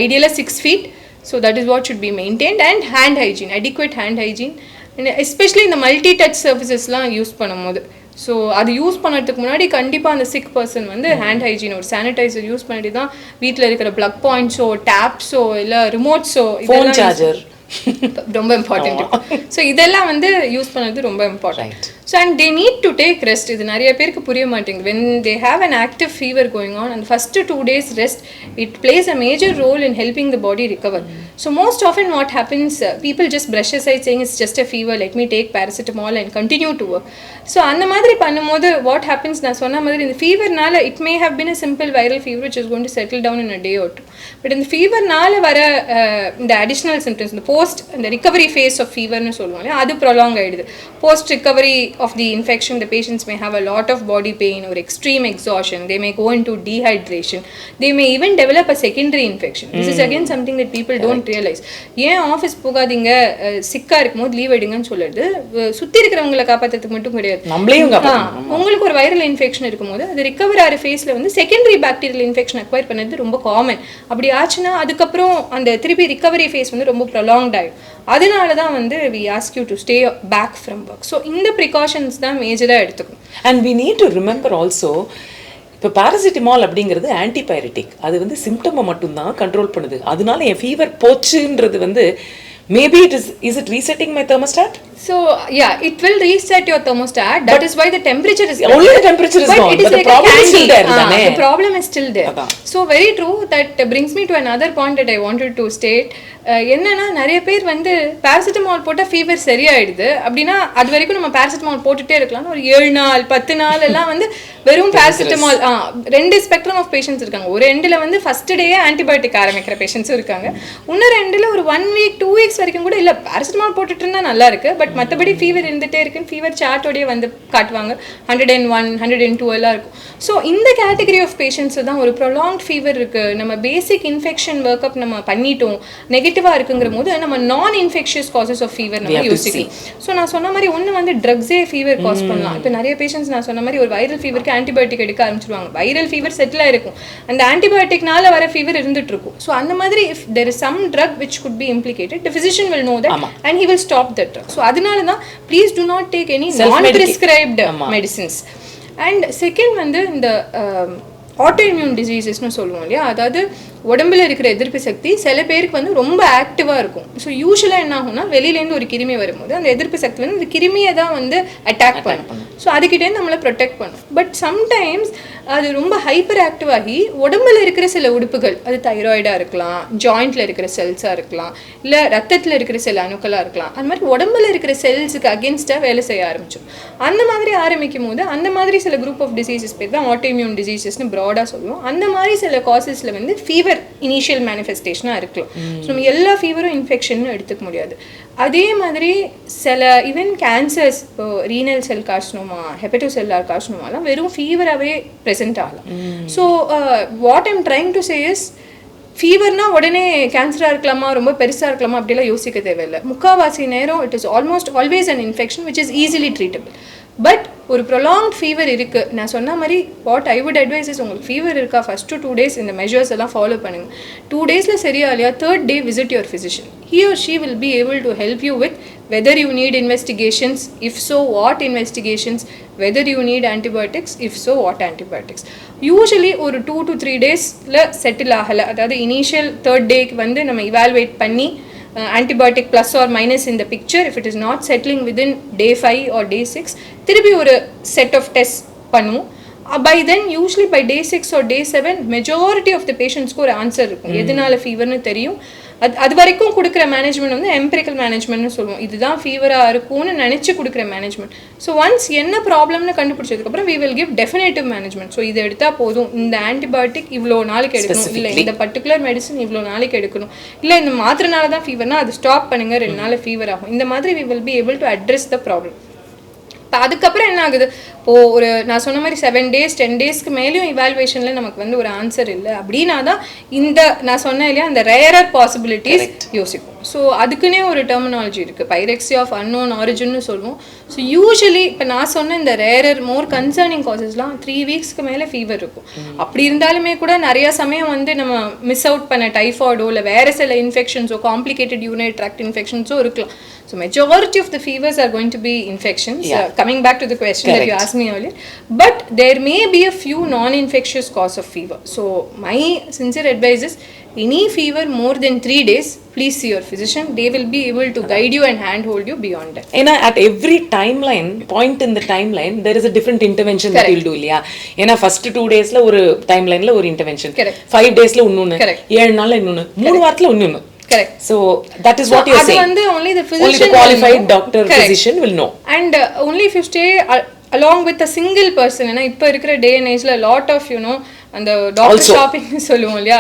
ஐடியலாக 6 feet. So that is what should be maintained. And hand hygiene, adequate hand hygiene, especially இந்த multi touch சர்வீசஸ்லாம் use பண்ணும்போது. ஸோ அது use பண்ணுறதுக்கு முன்னாடி கண்டிப்பாக அந்த சிக் பர்சன் வந்து ஹேண்ட் ஹைஜீன், ஒரு சானிடைசர் யூஸ் பண்ணிட்டு தான் வீட்டில் இருக்கிற ப்ளக் பாயிண்ட்ஸோ, டேப்ஸோ இல்லை ரிமோட்ஸோ, ஃபோன் சார்ஜர் ரொம்ப இம்பார்ட்டன்ட். ஸோ இதெல்லாம் வந்து யூஸ் பண்ணுறது ரொம்ப important. So and they need to take rest. இது நிறைய பேருக்கு புரிய மாட்டேங்குது. When they have an active fever going on and first 2 days rest it plays a major role in helping the body recover. So most often what happens, people just brush aside saying it's just a fever, let me take paracetamol and continue to work. So அந்த மாதிரி பண்ணும்போது what happens, நான் சொன்ன மாதிரி இந்த ஃபீவர்னால it may have been a simple viral fever which is going to settle down in a day or two. But இந்த ஃபீவர்னால வர இந்த அடிஷ்னல் சிம்டம்ஸ், இந்த போஸ்ட் இந்த ரிகவரி ஃபேஸ் ஆஃப் ஃபீவர்னு சொல்லுவாங்க, அது ப்ரொலாங் ஆகிடுது. Post recovery of the infection, the patients may have a lot of body pain or extreme exhaustion. They may go into dehydration. They may even develop a secondary infection. This is again something that people don't realize. ஏன் office போகாதீங்க, சிக்கா இருக்கும்போது leave எடுங்கன்னு சொல்லுறது சுற்றி இருக்கிறவங்களை காப்பாற்றுறதுக்கு மட்டும் கிடையாது, உங்களுக்கு ஒரு வைரல் இன்ஃபெக்ஷன் இருக்கும்போது அது ரிகவர் ஆகிற ஃபேஸில் வந்து செகண்டரி பாக்டீரியல் இன்ஃபெக்ஷன் அக்வயர் பண்ணது ரொம்ப காமன். அப்படி ஆச்சுன்னா அதுக்கப்புறம் அந்த திருப்பி ரிகவரி ஃபேஸ் வந்து ரொம்ப ப்ரொலாங்ட் ஆகிடும். அதனால தான் வந்து we ask you to stay back from work. So இந்த ப்ரிகாஷன்ஸ் தான் மேஜராக எடுத்துக்கணும். And we need to remember also, இப்போ பாராசிட்டமால் அப்படிங்கிறது ஆன்டிபயரிட்டிக், அது வந்து சிம்டமை மட்டும்தான் கண்ட்ரோல் பண்ணுது. அதனால என் ஃபீவர் போச்சுன்றது வந்து maybe is it resetting my thermostat? So yeah, it will reset your thermostat. That is why the temperature is only the temperature is gone, it is but like the problem is still there. The problem is still there. So very true. That brings me to another point that I wanted to state. என்னன்னா நிறைய பேர் வந்து paracetamol போட்டால் fever சரியாயிடுது அப்படின்னா அது வரைக்கும் நம்ம paracetamol போட்டுகிட்டே இருக்கலாம். ஒரு 7 நாள் 10 நாள் எல்லாம் வந்து வெறும் பேராசிட்டமால். 2 ஸ்பெக்ட்ரம் ஆஃப் பேஷண்ட்ஸ் இருக்காங்க. ஒரு எண்டில் வந்து ஃபர்ஸ்ட் டேயே ஆன்டிபயோட்டிக் ஆரம்பிக்கிற பேஷண்ட்ஸும் இருக்காங்க. இன்னொரு எண்டில் ஒரு 1 week 2 weeks வரைக்கும் கூட இல்லை பேராசிட்டமால் போட்டுட்டு இருந்தால் நல்லா இருக்கு, பட் மற்றபடி ஃபீவர் இருந்துகிட்டே இருக்குன்னு ஃபீவர் சார்ட்டோடய வந்து காட்டுவாங்க. 101 102 எல்லாம் இருக்கும். ஸோ இந்த கேட்டகரி ஆஃப் பேஷண்ட்ஸ் தான் ஒரு ப்ரொலாங்ட் ஃபீவர் இருக்குது, நம்ம பேசிக் இன்ஃபெக்ஷன் ஒர்க் அப் நம்ம பண்ணிட்டோம், நெகட்டிவாக இருக்குங்கிற போது நம்ம நான் இன்ஃபெக்ஷியஸ் காசஸ் ஆஃப் ஃபீவர் நம்ம யோசிக்கணும். ஸோ நான் சொன்ன மாதிரி ஒன்று வந்து ட்ரக்ஸே ஃபீவர் காஸ் பண்ணலாம். இப்போ நிறைய பேஷண்ட்ஸ் நான் சொன்ன மாதிரி ஒரு வைரல் ஃபீவருக்கு ஆன்டிபயோட்டிக் எடுக்க ஆரம்பிச்சிருவாங்க. வைரல் ஃபீவர் செட்டில் ஆயிருக்கும், அந்த ஆன்டிபயோட்டிக்னால வர ஃபீவர் இருந்துட்டு இருக்கும். ஸோ அந்த மாதிரி if there is some drug which could be implicated, the physician will know that and he will stop that drug. So அதனால தான் please do not take any non prescribed medicines. And second வந்து இந்த auto immune டிசீசஸ்னு சொல்லுவோம் இல்லையா, அதாவது உடம்புல இருக்கிற எதிர்ப்பு சக்தி சில பேருக்கு வந்து ரொம்ப ஆக்டிவாக இருக்கும். ஸோ யூஸ்வலாக என்ன ஆகும்னா வெளியிலேருந்து ஒரு கிருமி வரும்போது அந்த எதிர்ப்பு சக்தி வந்து அந்த கிருமியை தான் வந்து அட்டாக் பண்ணும். ஸோ அதுக்கிட்டேருந்து நம்மளை ப்ரொடெக்ட் பண்ணும். பட் சம்டைம்ஸ் அது ரொம்ப ஹைப்பர் ஆக்டிவ் ஆகி உடம்புல இருக்கிற சில உறுப்புகள், அது தைராய்டாக இருக்கலாம், ஜாயிண்ட்டில் இருக்கிற செல்ஸாக இருக்கலாம், இல்லை ரத்தத்தில் இருக்கிற சில அணுக்களாக இருக்கலாம், அந்த மாதிரி உடம்புல இருக்கிற செல்ஸுக்கு அகேன்ஸ்டாக வேலை செய்ய ஆரம்பிச்சிடும். அந்த மாதிரி ஆரம்பிக்கும் போது அந்த மாதிரி சில குரூப் ஆஃப் டிசீசஸ் பேர் தான் ஆட்டோ இம்யூன் டிசீசஸ்னு ப்ராடாக சொல்லுவோம். அந்த மாதிரி சில காசஸில் வந்து ஃபீவர் இனிஷியல் மேனிஃபெஸ்டேஷனாக இருக்கலாம். ஸோ நம்ம எல்லா ஃபீவரும் இன்ஃபெக்ஷன் எடுத்துக்க முடியாது. அதே மாதிரி சில ஈவன் கேன்சர்ஸ், இப்போ ரீனல் செல் கார்சினோமா, ஹெப்படோசெல்லார் கார்சினோமாலாம் வெறும் ஃபீவராகவே ப்ரெசென்ட் ஆகலாம். So what I'm trying to say is, ஃபீவர்னால் உடனே கேன்சராக இருக்கலாமா, ரொம்ப பெருசாக இருக்கலாமா அப்படிலாம் யோசிக்க தேவையில்லை. முக்கால்வாசி நேரம் it is almost always an infection which is easily treatable. But ஒரு ப்ரொலாங்ட் ஃபீவர் இருக்குது, நான் சொன்ன மாதிரி what I would advice is, உங்களுக்கு ஃபீவர் இருக்கா ஃபஸ்ட்டு 2 days இந்த மெஷர்ஸ் எல்லாம் ஃபாலோ பண்ணுங்கள். 2 daysல சரியா இல்லையா, 3rd day visit your physician. He or she will be able to help you with whether you need investigations, if so what investigations, whether you need antibiotics, if so what antibiotics. Usually ஒரு 2 to 3 daysல settle ஆகலை, அதாவது initial 3rd day வந்து நம்ம evaluate பண்ணி antibiotic plus or minus in the picture, if it is not settling within day 5 or day 6, திருப்பி ஒரு set of tests பண்ணுவோம். by then usually by day 6 or day 7 majority of the patientsக்கு ஒரு answer இருக்கும், எதனால ஃபீவர்னு தெரியும். அது வரைக்கும் கொடுக்குற மேனேஜ்மெண்ட் வந்து எம்பிரிக்கல் மேனேஜ்மெண்ட்னு சொல்லுவோம். இதுதான் ஃபீவராக இருக்கும்னு நினச்சி கொடுக்குற மேனேஜ்மெண்ட். ஸோ ஒன்ஸ் என்ன ப்ராப்ளம்னு கண்டுபிடிச்சதுக்கப்புறம் we will give definitive management. So இதை எடுத்தால் போதும், இந்த ஆன்டிபயோட்டிக் இவ்வளோ நாளைக்கு எடுக்கணும், இல்லை இந்த பர்டிகுலர் மெடிசன் இவ்வளோ நாளைக்கு எடுக்கணும், இல்லை இந்த மாத்திரனால தான் ஃபீவர்னா அது ஸ்டாப் பண்ணுங்கள், 2 நாள் ஃபீவர் ஆகும். இந்த மாதிரி we will be able to address the problem. இப்போ அதுக்கப்புறம் என்ன ஆகுது, இப்போது ஒரு நான் சொன்ன மாதிரி 7 days 10 daysக்கு மேலேயும் இவால்வேஷனில் நமக்கு வந்து ஒரு ஆன்சர் இல்லை அப்படின்னா தான் இந்த நான் சொன்னேன் இல்லையா அந்த ரேரர் பாசிபிலிட்டிஸ் யோசிப்போம். ஸோ அதுக்குன்னே ஒரு டெர்மினாலஜி இருக்குது, பைரெக்சியா ஆஃப் அன்னோன் ஆரிஜின்னு சொல்லுவோம். ஸோ யூஸ்வலி இப்போ நான் சொன்ன இந்த ரேரர் மோர் கன்சர்னிங் காசஸ்லாம் 3 weeksக்கு மேலே ஃபீவர் இருக்கும். அப்படி இருந்தாலுமே கூட நிறையா சமயம் வந்து நம்ம மிஸ் அவுட் பண்ண டைஃபாய்டோ இல்லை வேறு சில இன்ஃபெக்ஷன்ஸோ காம்ப்ளிகேட்டட் யூரினரி ட்ராக்ட் இன்ஃபெக்ஷன்ஸோ இருக்கலாம். So majority of the fevers are going to be infections. Coming back to the question that you asked me earlier, but there may be a few non-infectious cause of fever. So my sincere advice is, any fever more than 3 days, please see your physician. They will be able to guide you and handhold you beyond that. ஏன்னா at every timeline point in the timeline there is a different intervention that you'll do இல்லையா? ஏன்னா first 2 daysல ஒரு timelineல ஒரு intervention, 5 daysல இன்னொன்னு, 7 நாள்ல இன்னொன்னு, 3 வாரத்துல இன்னொன்னு. Correct. So that is what you're saying. அது வந்து only the physician, only the qualified doctor physician will know. And only if you stay along with a single person. ஏன்னா இப்போ இருக்கிற day and ageல lot of அந்த doctor shopping சொல்லுவோம் இல்லையா,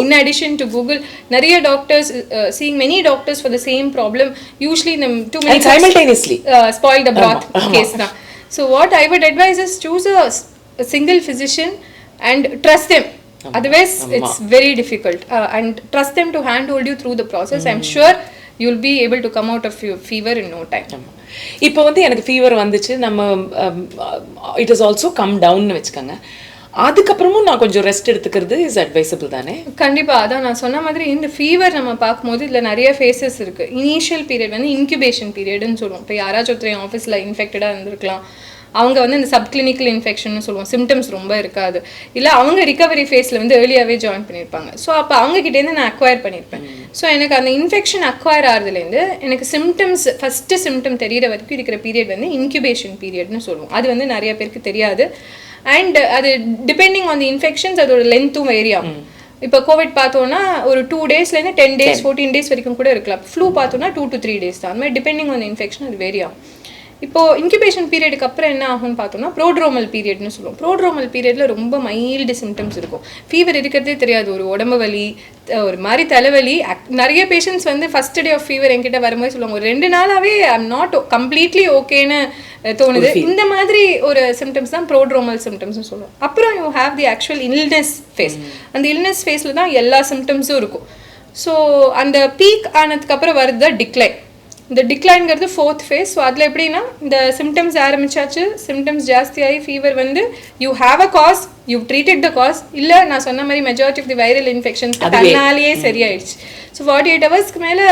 in addition to Google, நிறைய doctors seeing many doctors for the same problem, usually them too many and simultaneously spoil the broth case தான். So what I would advise is choose a single physician and trust them. Otherwise it's very difficult, and trust them to handhold you through the process. I'm sure you'll be able to come out of your fever in no time. இப்போ வந்து எனக்கு fever வந்துச்சு, நம்ம it has also come down னு வெச்சுக்கங்க, அதுக்கப்புறமும் நான் கொஞ்சம் rest எடுத்துக்கிறது இஸ் அட்வைசபிள் தானே? கண்டிப்பா. அதான் நான் சொன்ன மாதிரி இந்த ஃபீவர் நம்ம பார்க்கும்போது இதில் நிறைய ஃபேஸஸ் இருக்கு. இனிஷியல் பீரியட் வந்து இன்குபேஷன் பீரியட்னு சொல்லுவோம். இப்போ யாராச்சும் ஒருத்தர் ஆஃபீஸில் இன்ஃபெக்டடாக இருந்திருக்கலாம், அவங்க வந்து இந்த சப்கிளினிக்கல் இன்ஃபெக்ஷன் சொல்லுவோம், சிம்டம்ஸ் ரொம்ப இருக்காது, இல்லை அவங்க ரிகவரி ஃபேஸில் வந்து ஏர்லியாகவே ஜாயின் பண்ணியிருப்பாங்க. ஸோ அப்போ அவங்ககிட்டேருந்து நான் அக்வயர் பண்ணியிருப்பேன். ஸோ எனக்கு அந்த இன்ஃபெக்ஷன் அக்வயர் ஆகிறதுலேருந்து எனக்கு சிம்டம்ஸ் ஃபஸ்ட்டு சிம்டம் தெரியிற வரைக்கும் இருக்கிற பீரியட் வந்து இன்குபேஷன் பீரியட்னு சொல்லுவோம். அது வந்து நிறைய பேருக்கு தெரியாது. அண்ட் அது டிபெண்டிங் ஆன் தி இன்ஃபெக்ஷன்ஸ் அதோட லென்த்தும் வேரி ஆகும். இப்போ கோவிட் பார்த்தோன்னா ஒரு 2 daysலேருந்து 10 days 14 days வரைக்கும் கூட இருக்கலாம். ஃப்ளூ பார்த்தோன்னா 2 to 3 days தான். அந்த மாதிரி டிபெண்டிங் ஆன் தி இன்ஃபெக்ஷன் அது வேரி ஆகும். இப்போ இன்குபேஷன் பீரியடுக்கு அப்புறம் என்ன ஆகும்னு பார்த்தோம்னா ப்ரோட்ரோமல் பீரியட்னு சொல்லுவோம். ப்ரோட்ரோமல் பீரியடில் ரொம்ப மைல்டு சிம்டம்ஸ் இருக்கும். ஃபீவர் இருக்கிறதே தெரியாது, ஒரு உடம்பு வலி, ஒரு மாதிரி தலைவலி. நிறைய பேஷண்ட்ஸ் வந்து ஃபர்ஸ்ட் டே ஆஃப் ஃபீவர் என்கிட்ட வரும்போது சொல்லுவாங்க, ஒரு 2 நாளாகவே ஐம் நாட் கம்ப்ளீட்லி ஓகேன்னு தோணுது. இந்த மாதிரி ஒரு சிம்டம்ஸ் தான் ப்ரோட்ரோமல் சிம்டம்ஸ்னு சொல்லுவோம். அப்புறம் you have the actual illness phase. அந்த இல்னஸ் ஃபேஸில் தான் எல்லா சிம்டம்ஸும் இருக்கும். ஸோ அந்த பீக் ஆனதுக்கப்புறம் வருது டிக்ளைன். இந்த டிக்ளைன்கிறது 4th phase. ஸோ அதில் எப்படின்னா இந்த சிம்டம்ஸ் ஆரம்பிச்சாச்சு, சிம்டம்ஸ் ஜாஸ்தியாகி ஃபீவர் வந்து you have a cause, you treated the cause, இல்லை நான் சொன்ன மாதிரி majority of the viral infections தன்னாலேயே சரியாயிடுச்சு. ஸோ 48 hours மேலே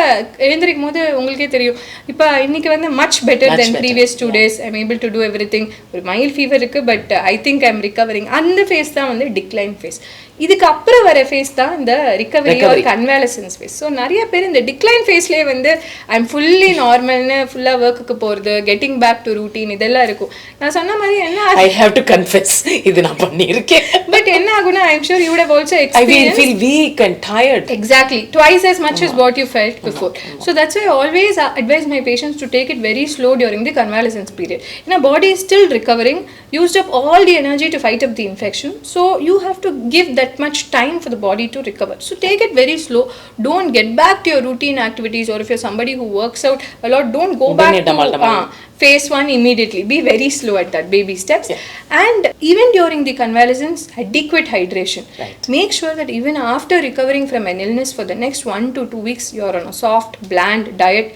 எழுந்திருக்கும் போது உங்களுக்கே தெரியும், இப்போ இன்னைக்கு வந்து much better then previous 2 days, I am able to do everything. ஒரு மைல்ட் ஃபீவர் இருக்குது, but I think I am recovering. அந்த ஃபேஸ் தான் வந்து டிக்ளைன் ஃபேஸ். இதுக்கு அப்புறம் வர ஃபேஸ் தான் இந்த ரிகவரி ஆர் கன்வாலசன்ஸ் ஃபேஸ். ஸோ நிறைய பேர் இந்த டிக்ளைன் ஃபேஸ்லேயே வந்து ஐ எம் ஃபுல்லி நார்மல்னு ஃபுல்லாக ஒர்க்குக்கு போகிறது, கெட்டிங் பேக் டு ரூட்டீன் இதெல்லாம் இருக்கும். நான் சொன்ன மாதிரி என்ன, ஐ ஹேவ் டு கன்ஃபெஸ், இது நான் பண்ணியிருக்கேன். பட் என்ன ஆகும்னா, I am sure you would have also experience. I will feel weak and tired. Exactly, twice as much as what you felt before. So that's why I always advise my patients to take it very slow during the convalescence period. You know, body is still recovering, used up all the energy to fight up the infection. So you have to give that much time for the body to recover. So take it very slow. Don't get back to your routine activities, or if you're somebody who works out a lot, don't go back to phase 1 immediately. Be very slow at that, baby steps. And even during the convalescence, adequate hydration. Make sure that even after recovering from an illness, for the next 1 to 2 weeks you're on a soft bland diet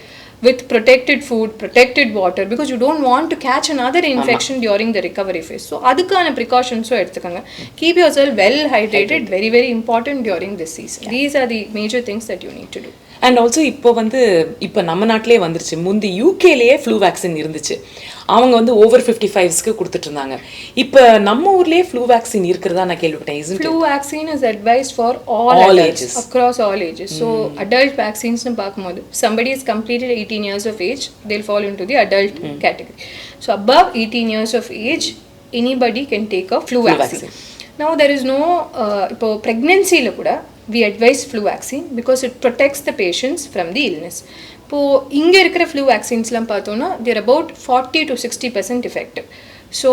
with protected food, protected water, because you don't want to catch another infection during the recovery phase. So adukana precautions eduthukonga. Keep yourself well hydrated, very very important during this season. These are the major things that you need to do. And also இப்போ நம்ம நாட்டிலே வந்துருச்சு. முந்தி யூகேலேயே flu vaccine இருந்துச்சு, அவங்க வந்து over 55ஸ்க்கு கொடுத்துட்டு இருந்தாங்க. இப்போ நம்ம ஊர்லேயே ஃப்ளூ வேக்சின் இருக்கிறதா நான் கேள்விப்பட்டேன். Flu vaccine is advised for all ages, across all ages. So adult vaccines னு பார்க்கும்போது somebody is completed 18 years of age, they'll fall into the adult category. So above 18 years of age, anybody can take a flu vaccine. Now there is no இப்போ pregnancy-ல கூட we advise flu vaccine because it protects the patients from the illness. இப்போது இங்கே இருக்கிற flu வேக்சின்ஸ்லாம் பார்த்தோன்னா தேர் about 40 to 60% effective. So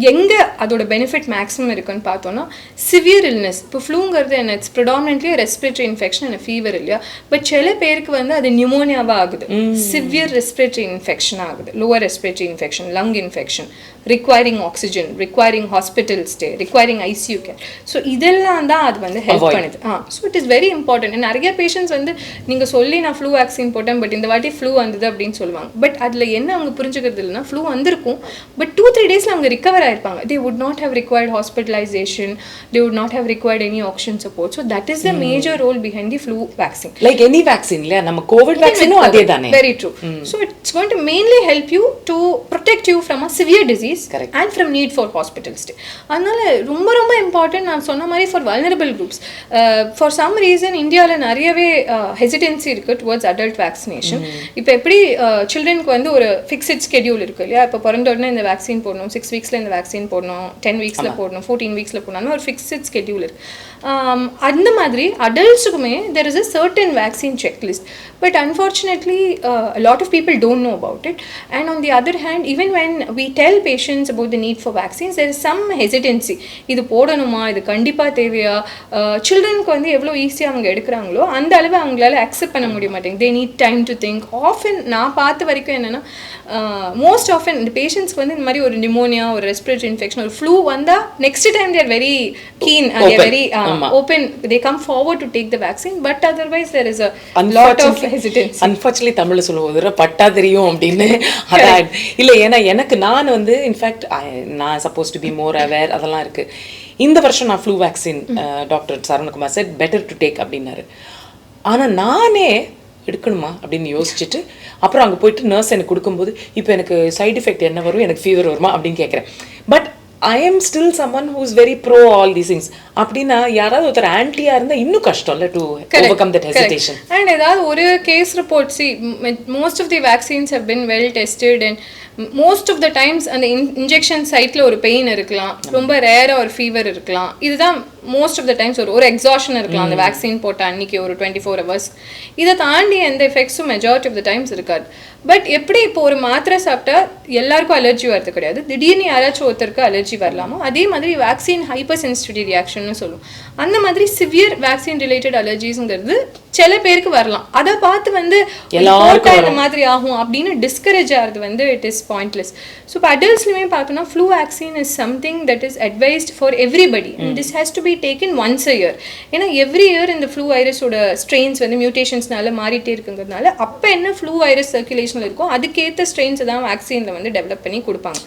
எங்கே அதோட benefit maximum இருக்குன்னு பார்த்தோன்னா சிவியர் இல்னஸ். இப்போ ஃப்ளூங்கிறது என்ன, it's predominantly respiratory infection and fever இல்லையா, பட் சில பேருக்கு வந்து அது நியூமோனியாவாக ஆகுது, சிவியர் ரெஸ்பிரேட்டரி இன்ஃபெக்ஷன் ஆகுது, lower respiratory infection, lung infection, requiring oxygen, requiring hospital stay, requiring ICU care. So இதெல்லாம் தான் அது வந்து ஹெல்ப் பண்ணுது. So it is very important. நிறைய பேஷண்ட்ஸ் வந்து நீங்கள் சொல்லி நான் ஃப்ளூ வேக்சின் போட்டேன், பட் இந்த வாட்டி ஃப்ளூ வந்தது அப்படின்னு சொல்லுவாங்க. பட் அதில் என்ன அவங்க புரிஞ்சுக்கிறது இல்லைன்னா, ஃப்ளூ வந்திருக்கும், பட் 2-3 days அவங்க ரிகவர் ரெக்கவர் ஆயிருப்பாங்க. They would not have required hospitalization, they would not have required any oxygen support. So that is the major role behind the flu vaccine. Like any vaccine இல்ல, நம்ம Covid வேக்சினும் அதே தானே. Very true. So it's going to mainly help you to protect you from a severe disease. Correct. And from need for hospital stay. அதனால ரொம்ப ரொம்ப important. நான் சொன்ன மாதிரி for vulnerable groups. For some reason இந்தியாவில் நிறையவே hesitancy இருக்கு towards adult vaccination. இப்போ எப்படி சில்ட்ரனுக்கு வந்து ஒரு ஃபிக்ஸட் ஸ்கெடியூல் இருக்கு இல்லையா, இப்போ பிறந்த உடனே இந்த வேக்சின் போடணும், 6 வீக்ஸில் இந்த வேக்சின் போடணும், 10 வீக்ஸில் போடணும், 14 வீக்ஸில் போடணும், ஒரு ஃபிக்ஸட் ஸ்கெடியூல் இருக்கு. அந்த மாதிரி அடல்ட்ஸுக்குமே there is a certain vaccine checklist, but unfortunately a lot of people don't know about it. And on the other hand, even when we tell patients about the need for vaccines, there is some hesitancy. இது போடணுமா, இது கண்டிப்பாக தேவையா, சில்ட்ரனுக்கு வந்து எவ்வளோ ஈஸியாக அவங்க எடுக்கிறாங்களோ அந்த அளவு அவங்களால அக்செப்ட் பண்ண முடிய மாட்டேங்குது. they need time to think. Often நான் பார்த்த வரைக்கும் என்னென்னா, மோஸ்ட் ஆஃபன் இந்த பேஷண்ட்ஸ்க்கு வந்து இந்த மாதிரி ஒரு நிமோனியா, ஒரு ரெஸ்பிரேட்டரி இன்ஃபெக்ஷன், ஒரு ஃப்ளூ வந்தால் next time they're very keen, they're very open, they come forward to take the vaccine, but otherwise there is a lot of hesitancy. Unfortunately தமிழ்ல சொல்லுவோம் பட்டா தெரியும் அப்படின்னு. இல்லை, ஏன்னா எனக்கு நான் வந்து இன்ஃபேக்ட் நான் suppose to be more aware அதெல்லாம் இருக்கு. இந்த வருஷம் நான் flu vaccine doctor Saravanakumar said better to take அப்படின்னாரு. ஆனால் நானே எடுக்கணுமா அப்படின்னு யோசிச்சுட்டு அப்புறம் அங்கே போயிட்டு நர்ஸ் எனக்கு கொடுக்கும்போது இப்போ எனக்கு சைட் எஃபெக்ட் என்ன வரும், எனக்கு ஃபீவர் வருமா அப்படின்னு கேட்குறேன். But I am still someone who is very pro all these things. அப்படின்னா யாராவது ஒருத்தர் ஆன்டியா இருந்தா இன்னும் கஷ்டம் இல்ல to overcome that hesitation. And ஏதாவது ஒரு case report, see most of the vaccines have been well tested and most of the times அந்த இன்ஜெக்ஷன் சைட்ல ஒரு பெயின் இருக்கலாம், ரொம்ப ரேரா ஒரு ஃபீவர் இருக்கலாம், இதுதான் மோஸ்ட் ஆஃப் த டைம்ஸ் ஒரு எக்ஸாஷன் இருக்கலாம் அந்த வேக்சின் போட்ட அன்னைக்கு ஒரு 24 hours. இதை தாண்டி எந்த எஃபெக்ட்ஸும் மெஜாரிட்டி ஆஃப் த டைம்ஸ் இருக்காது. பட் எப்படி இப்போ ஒரு மாத்திரை சாப்பிட்டா எல்லாருக்கும் அலர்ஜி வரது கிடையாது, திடீர்னு யாராச்சும் ஒருத்தருக்கு அலர்ஜி வரலாமோ அதே மாதிரி வேக்சின் ஹைப்பர் சென்சிட்டிவிட்டி ரியாக்ஷன் சொல்லுவோம். அந்த மாதிரி சிவியர் வேக்சின் ரிலேட்டட் அலர்ஜிஸ்ங்கிறது சில பேருக்கு வரலாம். அதை பார்த்து வந்து எல்லாருக்கும் இந்த மாதிரி ஆகும் அப்படின்னு டிஸ்கரேஜ் ஆகிறது வந்து இட் இஸ் பாயிண்ட்லெஸ். ஸோ இப்போ அடல்ட்ஸ்லையுமே பார்த்தோன்னா flu vaccine is something that is advised for everybody and this has to be taken once a year. ஏன்னா எவ்ரி இயர் இந்த ஃப்ளூ வைரஸோட ஸ்ட்ரெயின்ஸ் வந்து மியூட்டேஷன்ஸ்னால மாறிட்டே இருக்குங்கிறதுனால அப்போ என்ன ஃப்ளூ வைரஸ் சர்க்குலேஷனில் இருக்கும் அதுக்கேற்ற ஸ்ட்ரெயின்ஸை தான் வேக்சினில் வந்து டெவலப் பண்ணி கொடுப்பாங்க.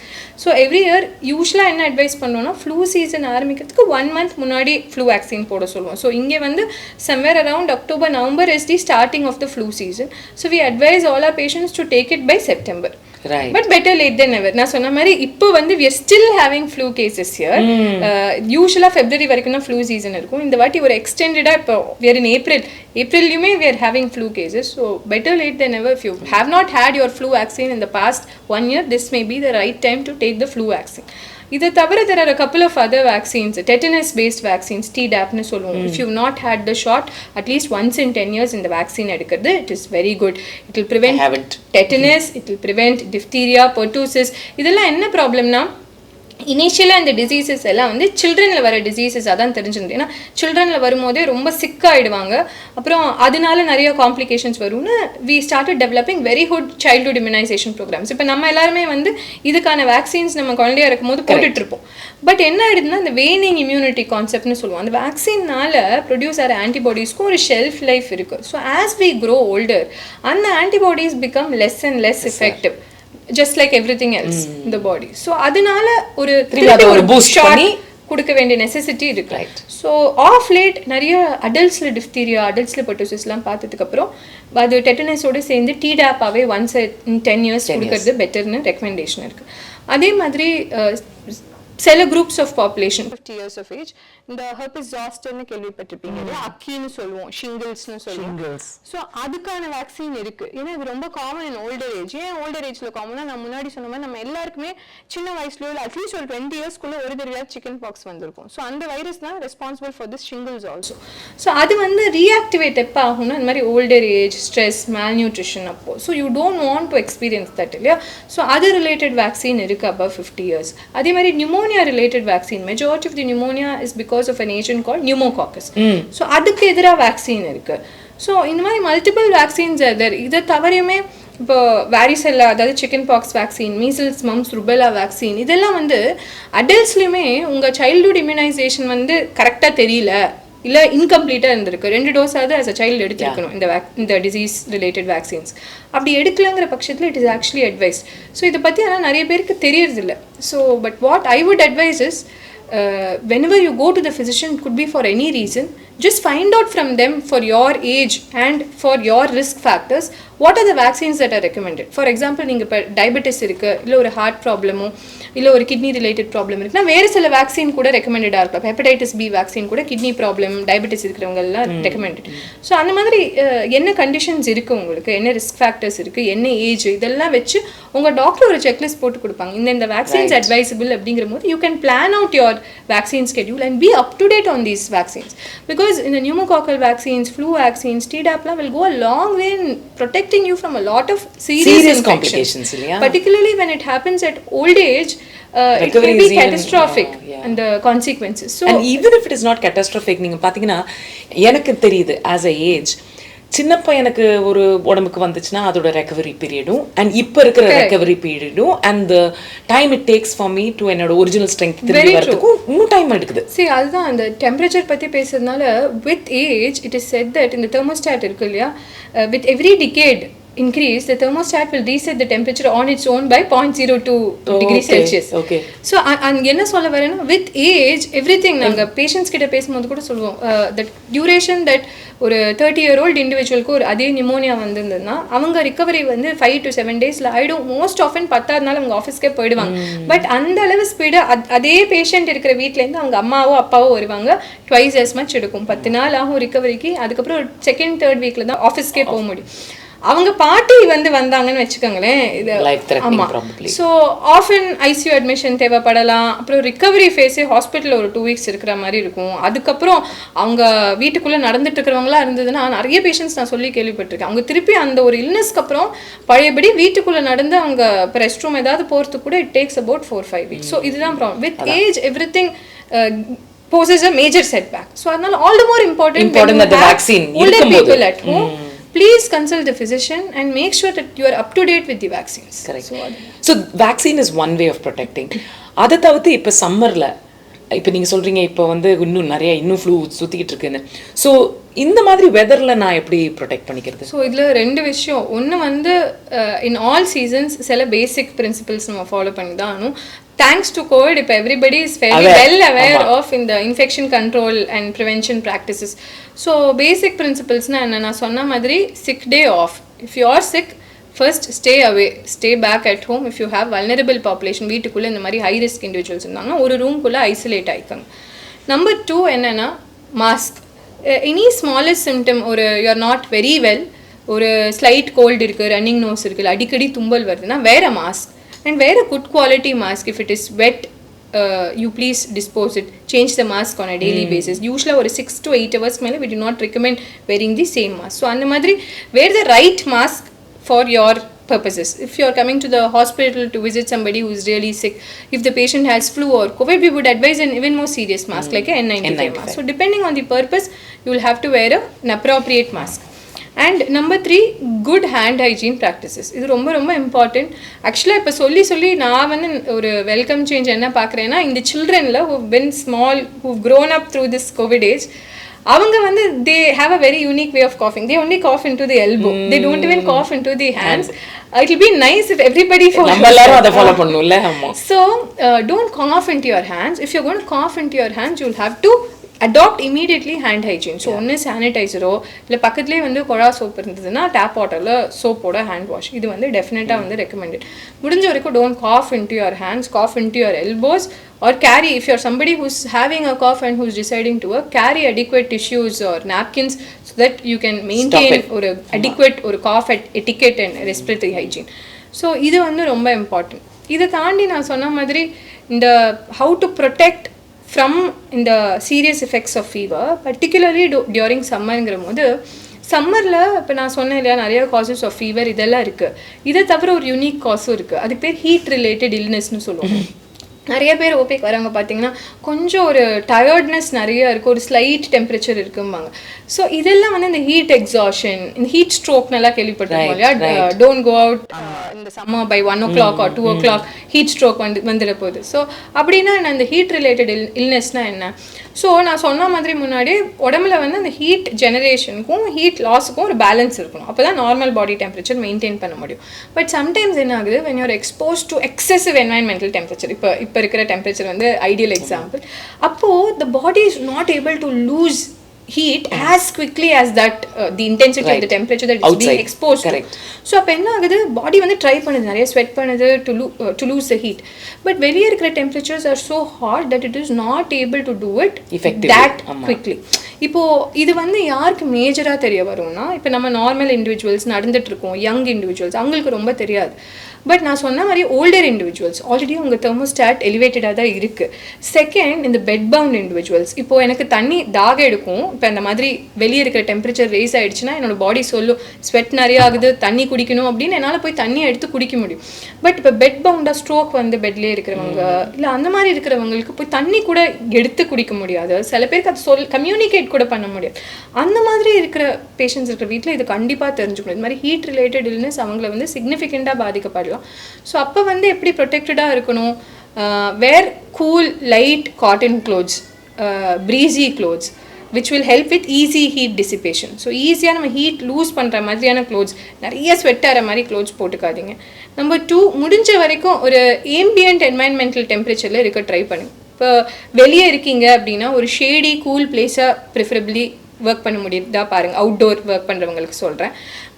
ஸோ எவ்ரி இயர் யூஸ்வலாக என்ன அட்வைஸ் பண்ணோன்னா ஃப்ளூ சீசன் ஆரம்பிக்கிறதுக்கு 1 month முன்னாடி ஃப்ளூ வேக்சின் போட சொல்லுவோம். ஸோ இங்கே வந்து somewhere around October, November is the starting of the flu season. So we advise all our patients to take it by September. Right. But better late than never. நான் சொன்ன மாதிரி இப்போ வந்து we are still having flu cases here. Usually February வரைக்கும் தான் flu season இருக்கும். இந்த வாட்டி ஒரு extended இப்போ we are in April-லுமே we are having flu cases. So better late than never. If you have not had your flu vaccine in the past 1 year, this may be the right time to take the flu vaccine. இதை தவிர there are a couple of other vaccines, tetanus based vaccines, Tdapனு சொல்லுவோம். If you have not had the shot at least once in 10 years இந்த vaccine எடுக்கிறது it is very good. It will prevent tetanus, it will prevent diphtheria, pertussis. இதெல்லாம் என்ன ப்ராப்ளம்னா இனிஷியலாக இந்த diseases எல்லாம் வந்து சில்ட்ரனில் வர டிசீசஸ் அதான் தெரிஞ்சிருந்தது. ஏன்னா சில்ட்ரனில் வரும்போதே ரொம்ப சிக்காகிடுவாங்க, அப்புறம் அதனால நிறைய காம்ப்ளிகேஷன்ஸ் வரும்னு we started developing very good childhood immunisation programmes. இப்போ நம்ம எல்லாருமே வந்து இதுக்கான வேக்சின்ஸ் நம்ம குழந்தையா இருக்கும் போது போட்டுட்ருப்போம். பட் என்ன ஆயிடுதுன்னா இந்த வேனிங் இம்யூனிட்டி கான்செப்ட்னு சொல்லுவோம். அந்த வேக்சின்னால ப்ரொடியூஸ் ஆகிற ஆன்டிபாடிஸ்க்கும் ஒரு ஷெல்ஃப் லைஃப் இருக்குது. So as we grow older அந்த antibodies become less and less effective, just like everything else in the body. So அதனால ஒரு பூஸ்ட் பண்ணி கொடுக்க வேண்டிய நெசசிட்டி இருக்கு. ஸோ ஆஃப் லேட் நிறைய அடல்ட்ஸ்ல டிஃப்தீரியா, அடல்ட்ஸ்ல பர்டூசிஸ்லாம் பார்த்ததுக்கு அப்புறம் அது டெட்டனஸோடு சேர்ந்து டிடாப்பாவே ஒன்ஸ் இன் 10 years கொடுக்கறது பெட்டர்னு ரெக்கமெண்டேஷன் இருக்கு. அதே மாதிரி சில groups of population 50 years of age இந்த ஹெர்பிஸ் ஜாஸ்டர்னு கேள்விப்பட்டிருப்பீங்க, அக்கின்னு சொல்லுவோம், ஷிங்கிள்ஸ்னு சொல்லுவோம். ஸோ அதுக்கான வேக்சின் இருக்கு. ஏன்னா இது ரொம்ப காமன் இன் ஓல்டர் ஏஜ். ஏன் ஓல்டர் ஏஜ்ல காமனா, நான் முன்னாடி சொன்ன மாதிரி நம்ம எல்லாருக்குமே சின்ன வயசுல அட்லீஸ்ட் ஒரு 20 yearsக்குள்ள ஒரு தடவையாவது சிக்கன் பாக்ஸ் வந்திருக்கும். ஸோ அந்த வைரஸ் தான் responsible for this shingles also. So அது வந்து ரீஆக்டிவேட் எப்போ ஆகும்னா இந்த மாதிரி older age, stress, malnutrition அப்போ. So you don't want to experience that இல்லையா. ஸோ அது ரிலேட்டட் வேக்சின் இருக்கு above 50 years. அதே மாதிரி pneumonia related vaccine, majority of the pneumonia is because of an agent called pneumococcus. So அதுக்கு எதிராக vaccine இருக்கு. So இந்த மாதிரி மல்டிபிள் வேக்சின்ஸ் அதர். இதை தவிரையுமே இப்போ வாரிசெல்லா, அதாவது chicken pox vaccine, measles, mumps, rubella vaccine, இதெல்லாம் வந்து அடல்ட்ஸ்லையுமே உங்கள் சைல்ட்ஹுட் இம்யூனைசேஷன் வந்து கரெக்டாக தெரியல, இல்லை இன்கம்ப்ளீட்டாக இருந்திருக்கு, 2 டோஸாவது ஆஸ் அ சைல்டு எடுத்துருக்கணும் இந்த டிசீஸ் ரிலேட்டட் வேக்சின்ஸ். அப்படி எடுக்கலங்கிற பட்சத்தில் it is actually advice. So இதை பற்றி ஆனால் நிறைய பேருக்கு தெரியறதில்ல. So but what I would advice is whenever you go to the physician, it could be for any reason, just find out from them for your age and for your risk factors what are the vaccines that are recommended. For example, நீங்கள் இப்போ diabetes இருக்குது, இல்லை ஒரு heart ப்ராப்ளமோ இல்லை ஒரு kidney related problem இருக்குன்னா வேறு சில வேக்சின் கூட ரெக்கமெண்டடாக இருக்கலாம். ஹெப்படைட்டிஸ் பி வேக்சின் கூட கிட்னி ப்ராப்ளம் டயபெட்டிஸ் இருக்கிறவங்கெல்லாம் ரெக்கமெண்டட். ஸோ அந்த மாதிரி என்ன கண்டிஷன்ஸ் இருக்குது, உங்களுக்கு என்ன ரிஸ்க் ஃபேக்டர்ஸ் இருக்குது, என்ன ஏஜ், இதெல்லாம் வச்சு உங்கள் டாக்டர் ஒரு செக்லிஸ்ட் போட்டு கொடுப்பாங்க. இந்த வேக்சின்ஸ் அட்வைசபிள் அப்படிங்கிற போது you can plan out your vaccine schedule and be up to date on these vaccines, because in the pneumococcal vaccines, flu vaccines, Tdap will go a long way in protecting you from a lot of serious complications, particularly when it happens at old age. It may be catastrophic and the consequences. So and even if it is not catastrophic, நீங்க பாத்தீங்கன்னா எனக்கு தெரியுது as a age சின்ன பையனுக்கு ஒரு உடம்புக்கு வந்துச்சுன்னா அதோட ரெக்கவரி பீரியடும் அண்ட் இப்போ இருக்கிற ரெக்கவரி பீரியடும் and the time it takes for me to என்னோட ஒரிஜினல் ஸ்ட்ரென்த் திரும்பி வரதுக்கும் இன்னும் டைம் எடுக்குது. சரி, அதுதான் அந்த டெம்பரேச்சர் பற்றி பேசுறதுனால with age it is said that இந்த தெர்மோஸ்டாட் இருக்கு இல்லையா, with every decade increase, the thermostat will reset the temperature on its own by 0.02 degrees Celsius. Okay. So என்ன சொல்ல வரேன்னா with age everything நாங்கள் பேஷண்ட்ஸ் கிட்ட பேசும்போது கூட சொல்லுவோம், the duration that ஒரு 30-year-old இண்டிவிஜுவலுக்கு ஒரு அதே நிமோனியா வந்திருந்ததுன்னா அவங்க ரிகவரி வந்து 5 to 7 daysல ஆகிடும். மோஸ்ட் ஆஃபன் 10வது நாள் அவங்க ஆஃபீஸ்க்கே போயிடுவாங்க. பட் அந்த அளவு ஸ்பீடு அதே பேஷண்ட் இருக்கிற வீட்டிலேருந்து அவங்க அம்மாவோ அப்பாவோ வருவாங்க, twice as much எடுக்கும். 10 நாள் ஆகும் ரிகவரிக்கு. அதுக்கப்புறம் 2nd 3rd வீக்கில் தான் ஆஃபீஸ்க்கே போக முடியும். அவங்க பாட்டி வந்தாங்கன்னு வச்சுக்கோங்களேன், இது ஆமாம். ஸோ ஆஃபன் ஐசியூ அட்மிஷன் தேவைப்படலாம். அப்புறம் ரிகவரி ஃபேஸே ஹாஸ்பிட்டலில் ஒரு 2 weeks இருக்கிற மாதிரி இருக்கும். அதுக்கப்புறம் அவங்க வீட்டுக்குள்ளே நடந்துட்டு இருக்கிறவங்களா இருந்ததுன்னா நிறைய பேஷண்ட்ஸ் நான் சொல்லி கேள்விப்பட்டிருக்கேன், அவங்க திருப்பி அந்த ஒரு இல்னஸ்க்கு அப்புறம் பழையபடி வீட்டுக்குள்ளே நடந்து அவங்க இப்போ ரெஸ்ட் ரூம் ஏதாவது போகிறதுக்கு கூட it takes about 4-5 weeks. So இதுதான் problem. With age everything poses a major setback. So அதனால all the more important that the vaccine older people at home, please consult the physician and make sure that you are up to date with the vaccines. Correct. So vaccine is one way of protecting. அதை தவிர்த்து இப்போ சம்மரில் இப்போ நீங்கள் சொல்கிறீங்க இப்போ வந்து இன்னும் ஃப்ளூ சுற்றிக்கிட்டு இருக்குன்னு. ஸோ இந்த மாதிரி வெதரில் நான் எப்படி ப்ரொடெக்ட் பண்ணிக்கிறது? ஸோ இதில் 2 விஷயம். ஒன்று வந்து இன் ஆல் சீசன்ஸ் சில பேசிக் பிரின்சிபல்ஸ் நம்ம ஃபாலோ பண்ணி தான் ஆகணும். Thanks to COVID, if everybody is fairly well aware of in the infection control and prevention practices. So basic principles na sonna madri, sick day off. If you are sick, first stay away, stay back at home. If you have vulnerable population, வீட்டுக்குள்ள இந்த மாதிரி high risk individuals இருந்தாங்கன்னா ஒரு ரூம்குள்ள isolate ஆயிக்கங்க. Number 2 என்னன்னா mask. Any smallest symptom or you are not very well, ஒரு slight cold இருக்கு, running nose இருக்கு, அடிக்கடி தும்பல் வருதுன்னா wear a mask. And wear a good quality mask. If it is wet, you please dispose it. Change the mask on a daily basis. Usually over 6 to 8 hours மேலே we do not recommend wearing the same mask. So அந்த மாதிரி wear the right mask for your purposes. If you are coming to the hospital to visit somebody who is really sick, if the patient has flu or COVID, we would advise an even more serious mask like a N95 mask. So depending on the purpose, you will have to wear an appropriate mask. And number 3, good hand hygiene practices. இது ரொம்ப ரொம்ப important. ஆக்சுவலாக இப்போ சொல்லி நான் வந்து ஒரு welcome change என்ன பார்க்குறேன்னா, இந்த சில்ட்ரனில் who've been small, who've grown up through this COVID age, அவங்க வந்து they have a very unique way of coughing. They only cough into the elbow. They don't even cough into the hands. It will be nice if everybody follows. நம்ம எல்லாரும் அதை follow பண்ணணும்ல. So don't cough into your hands. If you're going to cough into your hands, you'll have to adopt immediately hand hygiene. So ஒன்று சானிடைசரோ இல்லை பக்கத்துலேயே வந்து குழா soap இருந்ததுன்னா டேப் வாட்டரில் சோப்போட ஹேண்ட் வாஷ், இது வந்து டெஃபினட்டாக வந்து ரெக்கமெண்டட். முடிஞ்ச வரைக்கும் don't cough into your hands, cough into your elbows, or carry, if you're somebody who's having a cough and who's deciding to work, carry adequate tissues or napkins so that you can maintain ஒரு adequate ஒரு cough etiquette and respiratory hygiene. So இது வந்து ரொம்ப important. இதை தாண்டி நான் சொன்ன மாதிரி இந்த ஹவு டு ப்ரொடெக்ட் ஃப்ரம் இந்த serious effects of fever, particularly during சம்மருங்கிற போது, சம்மரில் இப்போ நான் சொன்னேன் இல்லையா நிறைய காசஸ் ஆஃப் ஃபீவர் இதெல்லாம் இருக்குது. இதை தவிர ஒரு யூனிக் காசும் இருக்குது, அதுக்கு பேர் ஹீட் ரிலேட்டட் இல்னஸ்னு சொல்லுவோம். நிறைய பேர் ஓபிக்கு வரவங்க பார்த்தீங்கன்னா கொஞ்சம் ஒரு டயர்ட்னஸ் நிறைய இருக்குது, ஒரு ஸ்லைட் டெம்பரேச்சர் இருக்கும்பாங்க. ஸோ இதெல்லாம் வந்து இந்த ஹீட் எக்ஸாஷன், இந்த ஹீட் ஸ்ட்ரோக் நல்லா கேள்விப்பட்டிருக்கோம் இல்லையா? டோன்ட் கோ அவுட் இந்த summer by 1 o'clock or 2 o'clock heat stroke வந்துட போகுது. ஸோ அப்படின்னா என்ன, இந்த ஹீட் ரிலேட்டட் இல்னஸ்னால் என்ன? ஸோ நான் சொன்ன மாதிரி முன்னாடி உடம்புல வந்து அந்த ஹீட் ஜெனரேஷனுக்கும் ஹீட் லாஸுக்கும் ஒரு பேலன்ஸ் இருக்கணும். அப்போ தான் நார்மல் பாடி டெம்பரேச்சர் மெயின்டைன் பண்ண முடியும். பட் சம்டைம்ஸ் என்ன ஆகுது, when you're exposed to excessive environmental temperature, இப்போ இருக்கிற டெம்பரேச்சர் வந்து ஐடியல் எக்ஸாம்பிள், அப்போது the body is not able to lose heat as quickly as that the intensity of the temperature that is being exposed to. So அப்போ என்ன ஆகுது, பாடி வந்து try பண்ணுது, நிறைய ஸ்வெட் பண்ணுது to lose the heat. But வெளியே இருக்கிற temperatures are so hot that it is not able to do it that quickly. இப்போ இது வந்து யாருக்கு மேஜராக தெரிய வரும்னா, இப்போ நம்ம நார்மல் இண்டிவிஜுவல்ஸ் நடந்துட்டு இருக்கோம், யங் இண்டிவிஜுவல்ஸ், அவங்களுக்கு ரொம்ப தெரியாது. பட் நான் சொன்ன மாதிரி ஓல்டர் இண்டிவிஜுவல்ஸ் ஆல்ரெடி அவங்க தெர்மோஸ்டாட் எலிவேட்டடாக தான் இருக்குது. செகண்ட், இந்த பெட் பவுண்ட் இண்டிவிஜுவல்ஸ், இப்போது எனக்கு தண்ணி தாக எடுக்கும், இப்போ அந்த மாதிரி வெளியே இருக்கிற டெம்பரேச்சர் ரைஸ் ஆகிடுச்சுன்னா என்னோட பாடி சொல்லும் ஸ்வெட் நிறைய ஆகுது, தண்ணி குடிக்கணும் அப்படின்னு, என்னால் போய் தண்ணியை எடுத்து குடிக்க முடியும். பட் இப்போ பெட் பவுண்டாக ஸ்ட்ரோக் வந்து பெட்லேயே இருக்கிறவங்க இல்லை அந்த மாதிரி இருக்கிறவங்களுக்கு போய் தண்ணி கூட எடுத்து குடிக்க முடியாது. சில பேருக்கு அது கம்யூனிகேட் கூட பண்ண முடியாது. அந்த மாதிரி இருக்கிற பேஷண்ட்ஸ் இருக்கிற வீட்டில் இது கண்டிப்பாக தெரிஞ்சுக்கணும். இது மாதிரி ஹீட் ரிலேட்டட் இல்னஸ் அவங்கள வந்து சிக்னிஃபிகண்ட்டாக பாதிக்கப்படலாம். ஸோ அப்போ வந்து எப்படி ப்ரொடெக்டடாக இருக்கணும், wear cool light cotton clothes, breezy clothes which will help with easy heat dissipation. So ஈஸியாக நம்ம ஹீட் லூஸ் பண்ணுற மாதிரியான க்ளோத்ஸ், நிறைய ஸ்வெட் ஆகிற மாதிரி க்ளோத்ஸ் போட்டுக்காதீங்க. நம்பர் 2, முடிஞ்ச வரைக்கும் ஒரு ஏம்பியன்ட் என்வாயன்மெண்டல் டெம்பரேச்சரில் இருக்க ட்ரை பண்ணுங்க. இப்போ வெளியே இருக்கீங்க அப்படின்னா ஒரு ஷேடி கூல் பிளேஸாக ப்ரிஃபரபிளி ஒர்க் பண்ண முடியுதா பாருங்கள். அவுட்டோர் ஒர்க் பண்ணுறவங்களுக்கு சொல்கிறேன்,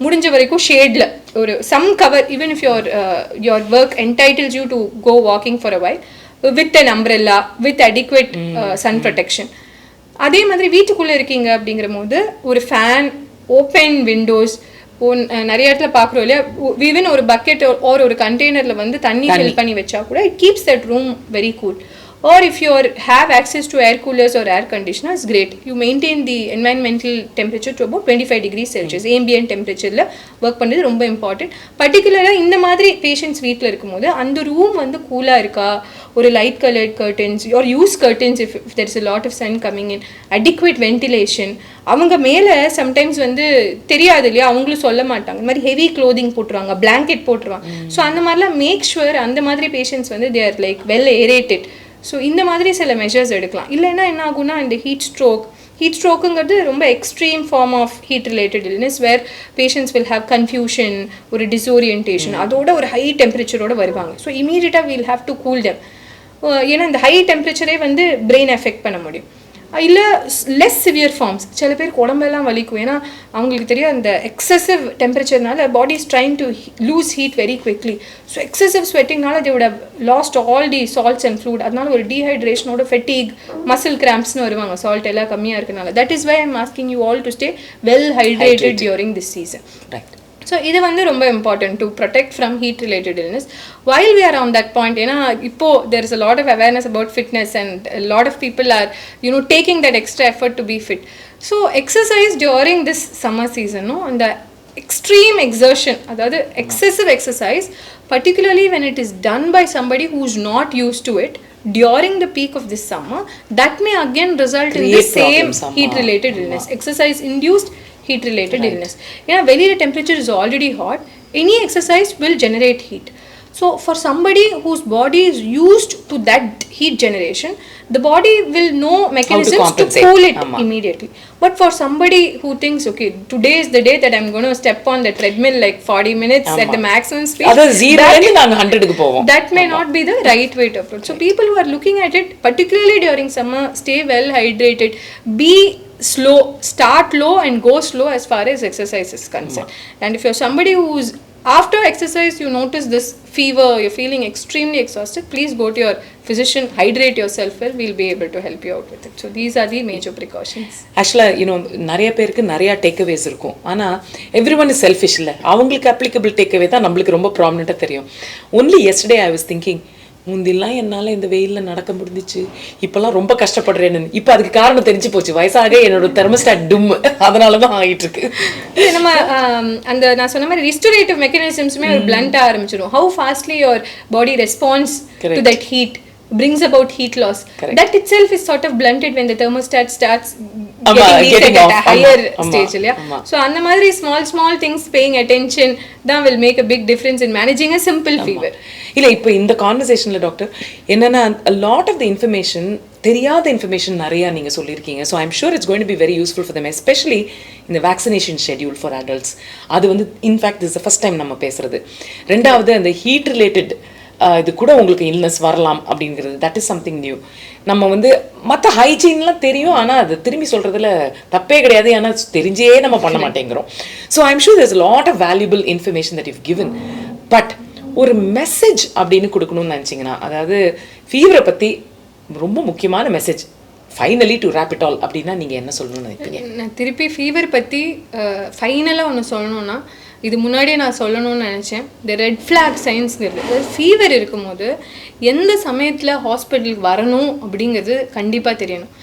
முடிஞ்ச வரைக்கும் ஷேடில் ஒரு some cover, even if your work entitles you to go walking for a while with an umbrella with adequate sun protection. அதே மாதிரி வீட்டுக்குள்ளே இருக்கீங்க அப்படிங்கிற போது ஒரு ஃபேன், ஓப்பன் விண்டோஸ், நிறைய இடத்துல பார்க்குறோம் இல்லையா, ஈவன் ஒரு பக்கெட் ஒரு கண்டெய்னரில் வந்து தண்ணி ஃபில் பண்ணி வச்சா கூட it keeps that room very cool. Or if you have access to air coolers or air conditioners, great. You maintain the environmental temperature to about 25 degrees Celsius. Ambient temperature-ல work பண்ணுறது ரொம்ப important. பர்டிகுலராக இந்த மாதிரி patients வீட்டில் இருக்கும்போது அந்த room வந்து கூலாக இருக்கா, ஒரு light coloured curtains or use curtains if there is a lot of sun coming in, adequate ventilation. அவங்க மேலே சம்டைம்ஸ் வந்து தெரியாது இல்லையா, அவங்களும் சொல்ல மாட்டாங்க, இந்த மாதிரி ஹெவி க்ளோதிங் போட்டுருவாங்க, பிளாங்கெட் போட்டுருவாங்க. ஸோ அந்த மாதிரிலாம் மேக் ஷுவர் அந்த மாதிரி பேஷண்ட்ஸ் வந்து they are like well aerated. So இந்த மாதிரி சில மெஷர்ஸ் எடுக்கலாம். இல்லைன்னா என்ன ஆகும்னா, இந்த ஹீட் ஸ்ட்ரோக்குங்கிறது ரொம்ப extreme form of heat related illness where patients will have confusion, ஒரு டிஸ்ஓரியன்டேஷன், அதோட ஒரு ஹை டெம்பரேச்சரோட வருவாங்க. ஸோ இமீடியட்டாக we'll have to cool them. ஏன்னா இந்த ஹை டெம்பரேச்சரே வந்து பிரெயின் எஃபெக்ட் பண்ண முடியும். இல்லை லெஸ் சிவியர் ஃபார்ம்ஸ், சில பேருக்கு உடம்பெல்லாம் வலிக்கும், ஏன்னா அவங்களுக்கு தெரியும் அந்த எக்ஸசிவ் டெம்பரேச்சர்னால body is trying to lose heat very quickly. So excessive ஸ்வெட்டிங்னால they would have lost all the salts and fluid. அதனால ஒரு டீஹைட்ரேஷனோட ஃபெட்டிக், மசில் கிராம்ப்ஸ்னு வருவாங்க சால்ட் எல்லாம் கம்மியாக இருக்கனால. That is why I am asking you all to stay well hydrated during this season. So இது வந்து ரொம்ப important to protect from heat related illness. While we are on that point, ஏன்னா இப்போது there is a lot of awareness about fitness and lot of people are taking that extra effort to be fit. So exercise during this summer சீசனும் அந்த extreme exertion, அதாவது excessive exercise, particularly when it is done by somebody who is not used to it during the peak of this summer, that may again result in the same heat related illness, exercise induced heat related illness. ஏன்னா வெளியில temperature is already hot, any exercise will generate heat. So for somebody whose body is used to that heat generation, the body will know mechanisms to cool it immediately. But for somebody who thinks, okay, today is the day that I'm going to step on the treadmill like 40 minutes at the maximum speed, that may not be the right way to approach. So people who are looking at it, particularly during summer, stay well hydrated, be slow, start low and go slow as far as exercise is concerned. And if you're somebody who's after exercise you notice this fever, you're feeling extremely exhausted, please go to your physician, hydrate yourself well, we'll be able to help you out with it. So these are the major precautions. Actually நிறைய பேருக்கு நிறைய takeaways இருக்கும், ஆனால் everyone is selfish இல்லை, அவங்களுக்கு applicable takeaway தான் நம்மளுக்கு ரொம்ப ப்ராமினெண்ட்டாக தெரியும். Only yesterday I was thinking, முந்திலாம் என்னால் இந்த வெயிலில் நடக்க முடிஞ்சிச்சு, இப்போல்லாம் ரொம்ப கஷ்டப்படுறேன்னு. இப்போ அதுக்கு காரணம் தெரிஞ்சு போச்சு, வயசாக என்னோட தெர்மோஸ்டாட் டும், அதனால தான் ஆகிட்டு இருக்கு. நம்ம அந்த நான் சொன்ன மாதிரி ரிஸ்டோரேட்டிவ் மெக்கானிசம்ஸுமே ஒரு பிளண்ட்டாக ஆரம்பிச்சிடும். How fastly your body response to that heat brings about heat loss. Correct. That itself is sort of blunted when the thermostat starts getting reset at off. a higher Amma. stage. So அந்த மாதிரி small things paying attention that will make a big difference in managing a simple fever. இல்லை இப்போ இந்த கான்வர்சேஷனில் doctor என்னென்னா lot of the information தெரியாத information நிறையா நீங்கள் சொல்லியிருக்கீங்க. So I'm sure it's going to be very useful for them, especially இந்த vaccination schedule for adults. அது வந்து இன்ஃபேக்ட் திஸ் ஃபர்ஸ்ட் டைம் நம்ம பேசுறது. ரெண்டாவது அந்த ஹீட் ரிலேட்டட் இது கூட உங்களுக்கு இல்னஸ் வரலாம் அப்படிங்கிறது, தட் இஸ் சம்திங் நியூ. நம்ம வந்து மற்ற ஹைஜீன்லாம் தெரியும், ஆனால் அது திரும்பி சொல்கிறதுல தப்பே கிடையாது, ஆனால் தெரிஞ்சே நம்ம பண்ண மாட்டேங்கிறோம். So I'm sure there's lot of valuable information that you've given. But ஒரு மெசேஜ் அப்படின்னு கொடுக்கணும்னு நினச்சிங்கன்னா, அதாவது ஃபீவரை பற்றி ரொம்ப முக்கியமான message finally to wrap it all அப்படின்னா நீங்கள் என்ன சொல்லணும்னு நினைப்பீங்க? நான் திருப்பி ஃபீவர் பற்றி ஃபைனலாக ஒன்று சொல்லணும்னா, இது முன்னாடியே நான் சொல்லணும்னு நினச்சேன். இந்த ரெட் ஃப்ளாக் சைன்ஸ்ங்கிறது, ஃபீவர் இருக்கும்போது எந்த சமயத்தில் ஹாஸ்பிட்டலுக்கு வரணும் அப்படிங்கிறது கண்டிப்பாக தெரியணும்.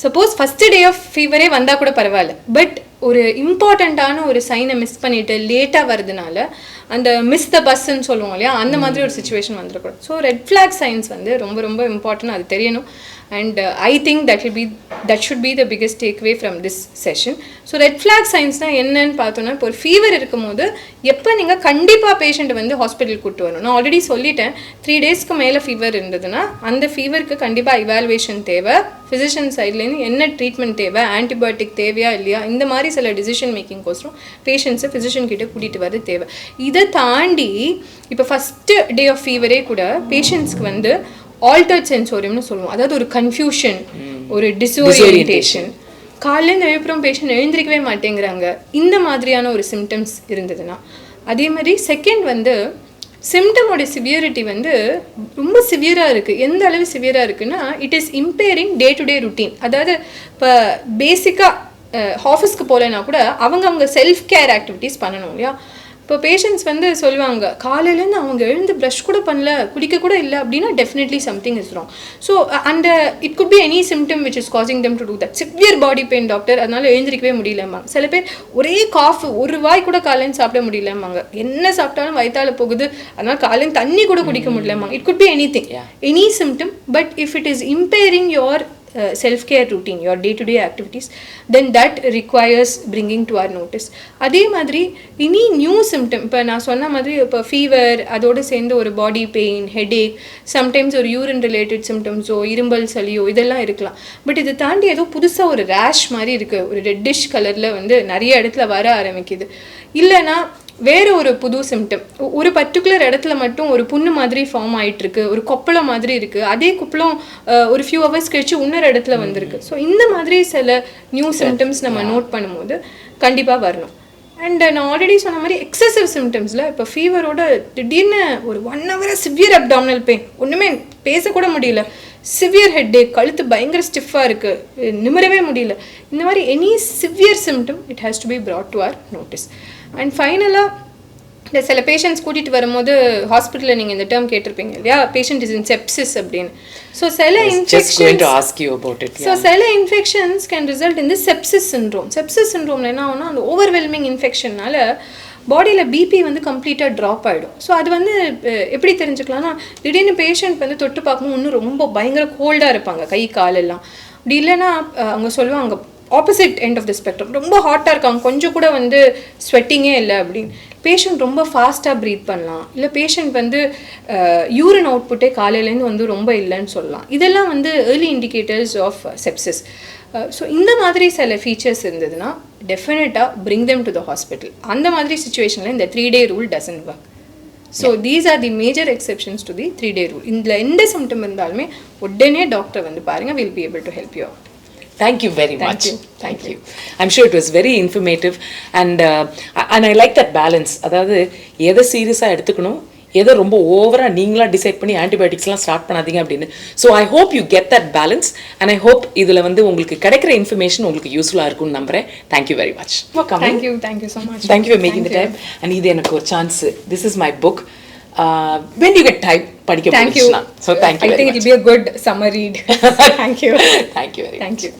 சப்போஸ் ஃபஸ்ட்டு டே ஆஃப் ஃபீவரே வந்தால் கூட பரவாயில்ல, பட் ஒரு இம்பார்ட்டண்ட்டான ஒரு சைனை மிஸ் பண்ணிவிட்டு லேட்டாக வருதுனால அந்த மிஸ் த பஸ்ன்னு சொல்லுவோம் இல்லையா, அந்த மாதிரி ஒரு சுச்சுவேஷன் வந்துடக்கூடாது. ஸோ ரெட் ஃப்ளாக் சைன்ஸ் வந்து ரொம்ப ரொம்ப இம்பார்ட்டன்ட், அது தெரியணும். And I think that should be the biggest takeaway from this session. So red flag சைன்ஸ்னால் என்னன்னு பார்த்தோன்னா, இப்போ ஒரு ஃபீவர் இருக்கும்போது எப்போ நீங்கள் கண்டிப்பாக பேஷண்ட்டை வந்து ஹாஸ்பிட்டல் கூப்பிட்டு வரணும். நான் ஆல்ரெடி சொல்லிட்டேன், 3 டேஸ்க்கு மேலே ஃபீவர் இருந்ததுன்னா அந்த ஃபீவருக்கு கண்டிப்பாக இவாலுவேஷன் தேவை, ஃபிசிஷியன் சைட்லேருந்து என்ன ட்ரீட்மெண்ட் தேவை, ஆன்டிபயோட்டிக் தேவையா இல்லையா, இந்த மாதிரி சில டிசிஷன் மேக்கிங் கோசரம் பேஷண்ட்ஸை ஃபிசிஷியன் கிட்ட கூட்டிகிட்டு வர தேவை. இதை தாண்டி இப்போ ஃபஸ்ட்டு டே ஆஃப் ஃபீவரே கூட பேஷண்ட்ஸ்க்கு வந்து ஆல்டர்ட் சென்சோரியம்னு சொல்லுவோம். அதாவது ஒரு கன்ஃபியூஷன், ஒரு டிஸ்ஓரியன்டேஷன், காலையில் எழுப்புறம் பேஷண்ட் எழுந்திரிக்கவே மாட்டேங்கிறாங்க, இந்த மாதிரியான ஒரு சிம்டம்ஸ் இருந்ததுன்னா. அதே மாதிரி செகண்ட் வந்து சிம்டமோட சிவியரிட்டி வந்து ரொம்ப சிவியராக இருக்குது. எந்த அளவு சிவியராக இருக்குன்னா, it is impairing day to day routine. அதாவது இப்போ பேசிக்காக ஆஃபீஸ்க்கு போகலைன்னா கூட அவங்க செல்ஃப் கேர் ஆக்டிவிட்டீஸ் பண்ணணும் இல்லையா. இப்போ பேஷண்ட்ஸ் வந்து சொல்லுவாங்க, காலையிலேருந்து அவங்க எழுந்து ப்ரஷ் கூட பண்ணல, குடிக்க கூட இல்லை அப்படின்னா definitely something is wrong. So and it could be any symptom which is causing them to do that. Severe body pain doctor, அதனால எழுந்திரிக்கவே முடியலம்பாங்க. சில பேர் ஒரே காஃப், ஒரு வாய் கூட காலையிலேருந்து சாப்பிட முடியலம்பாங்க. என்ன சாப்பிட்டாலும் வயிற்றால போகுது, அதனால் காலையில் தண்ணி கூட குடிக்க முடியலம்பாங்க. It could be anything, any symptom. But if it is impairing your self-care routine, your day-to-day activities, then that requires bringing to our notice. அதே மாதிரி இனி நியூ சிம்டம், இப்போ நான் சொன்ன மாதிரி இப்போ ஃபீவர் அதோடு சேர்ந்து ஒரு பாடி பெயின், ஹெடேக், சம்டைம்ஸ் ஒரு யூரின் ரிலேட்டட் சிம்டம்ஸோ, இரும்பல் சளியோ இதெல்லாம் இருக்கலாம். பட் இதை தாண்டி ஏதோ புதுசாக ஒரு ரேஷ் மாதிரி இருக்குது, ஒரு ரெட்டிஷ் கலரில் வந்து நிறைய இடத்துல வர ஆரம்பிக்குது. இல்லைன்னா வேறு ஒரு புது சிம்டம், ஒரு பர்டிகுலர் இடத்துல மட்டும் ஒரு புண்ணு மாதிரி ஃபார்ம் ஆகிட்டுருக்கு, ஒரு கொப்பளம் மாதிரி இருக்குது, அதே கொப்பளம் ஒரு ஃபியூ ஹவர்ஸ் கழிச்சு இன்னொரு இடத்துல வந்திருக்கு. ஸோ இந்த மாதிரி சில நியூ சிம்டம்ஸ் நம்ம நோட் பண்ணும்போது கண்டிப்பாக வரணும். அண்ட் நான் ஆல்ரெடி சொன்ன மாதிரி எக்ஸசிவ் சிம்டம்ஸில் இப்போ ஃபீவரோட திடீர்னு ஒரு 1 hour சிவியர் அப்டாமினல் பெயின், ஒன்றுமே பேசக்கூட முடியல, சிவியர் ஹெட்டேக், கழுத்து பயங்கர ஸ்டிஃபாக இருக்குது, நிமிரவே முடியல, இந்த மாதிரி any severe symptom it has to be brought to our notice. And ஃபைனலாக இந்த சில பேஷண்ட்ஸ் கூட்டிகிட்டு வரும்போது ஹாஸ்பிட்டலில் நீங்கள் இந்த டேர்ம் கேட்டிருப்பீங்க இல்லையா, பேஷண்ட் இஸ் இன் செப்சிஸ் அப்படின்னு. ஸோ சில infections can result in the sepsis syndrome. Sepsis சிண்ட்ரோம்ல என்ன ஆகும்னா, அந்த ஓவர்வெல்மிங் இன்ஃபெக்ஷன்னால பாடியில் பிபி வந்து கம்ப்ளீட்டாக ட்ராப் ஆகிடும். ஸோ அது வந்து எப்படி தெரிஞ்சுக்கலாம்னா, திடீர்னு பேஷண்ட் வந்து தொட்டு பார்க்கும்போது இன்னும் ரொம்ப பயங்கர கோல்டாக இருப்பாங்க, கை காலெல்லாம். அப்படி இல்லைன்னா அவங்க சொல்லுவாங்க opposite end of the spectrum, ரொம்ப ஹாட்டாக இருக்காங்க, கொஞ்சம் கூட வந்து ஸ்வெட்டிங்கே இல்லை அப்படின்னு. பேஷண்ட் ரொம்ப ஃபாஸ்ட்டாக ப்ரீத் பண்ணலாம், இல்லை பேஷண்ட் வந்து யூரின் அவுட்புட்டே காலையிலேருந்து வந்து ரொம்ப இல்லைன்னு சொல்லலாம். இதெல்லாம் வந்து early indicators of sepsis. So இந்த மாதிரி சில ஃபீச்சர்ஸ் இருந்ததுன்னா டெஃபினட்டாக bring them to the hospital. அந்த மாதிரி சுச்சுவேஷனில் இந்த 3-day rule doesn't work. So these are the major exceptions to the 3-day rule. இதில் எந்த சிம்டம் இருந்தாலுமே உடனே டாக்டர் வந்து பாருங்கள், will be able to help you out. Thank you very much. Thank you. I'm sure it was very informative and I like that balance. அதாவது எதை சீரியஸாக எடுத்துக்கணும், எதை ரொம்ப ஓவராக நீங்களாக டிசைட் பண்ணி ஆன்டிபயோட்டிக்ஸ்லாம் ஸ்டார்ட் பண்ணாதீங்க அப்படின்னு. So I hope you get that balance and I hope இதில் வந்து உங்களுக்கு கிடைக்கிற இன்ஃபர்மேஷன் உங்களுக்கு யூஸ்ஃபுல்லாக இருக்கும்னு நம்புகிறேன். Thank you very much. Thank you so much. Thank you for making the time. And இது எனக்கு ஒரு chance. This is my book. When you get time, படிக்க போறீங்களா? So thank you. I think it will be a good summer read. Thank you. Thank you very much. Thank you.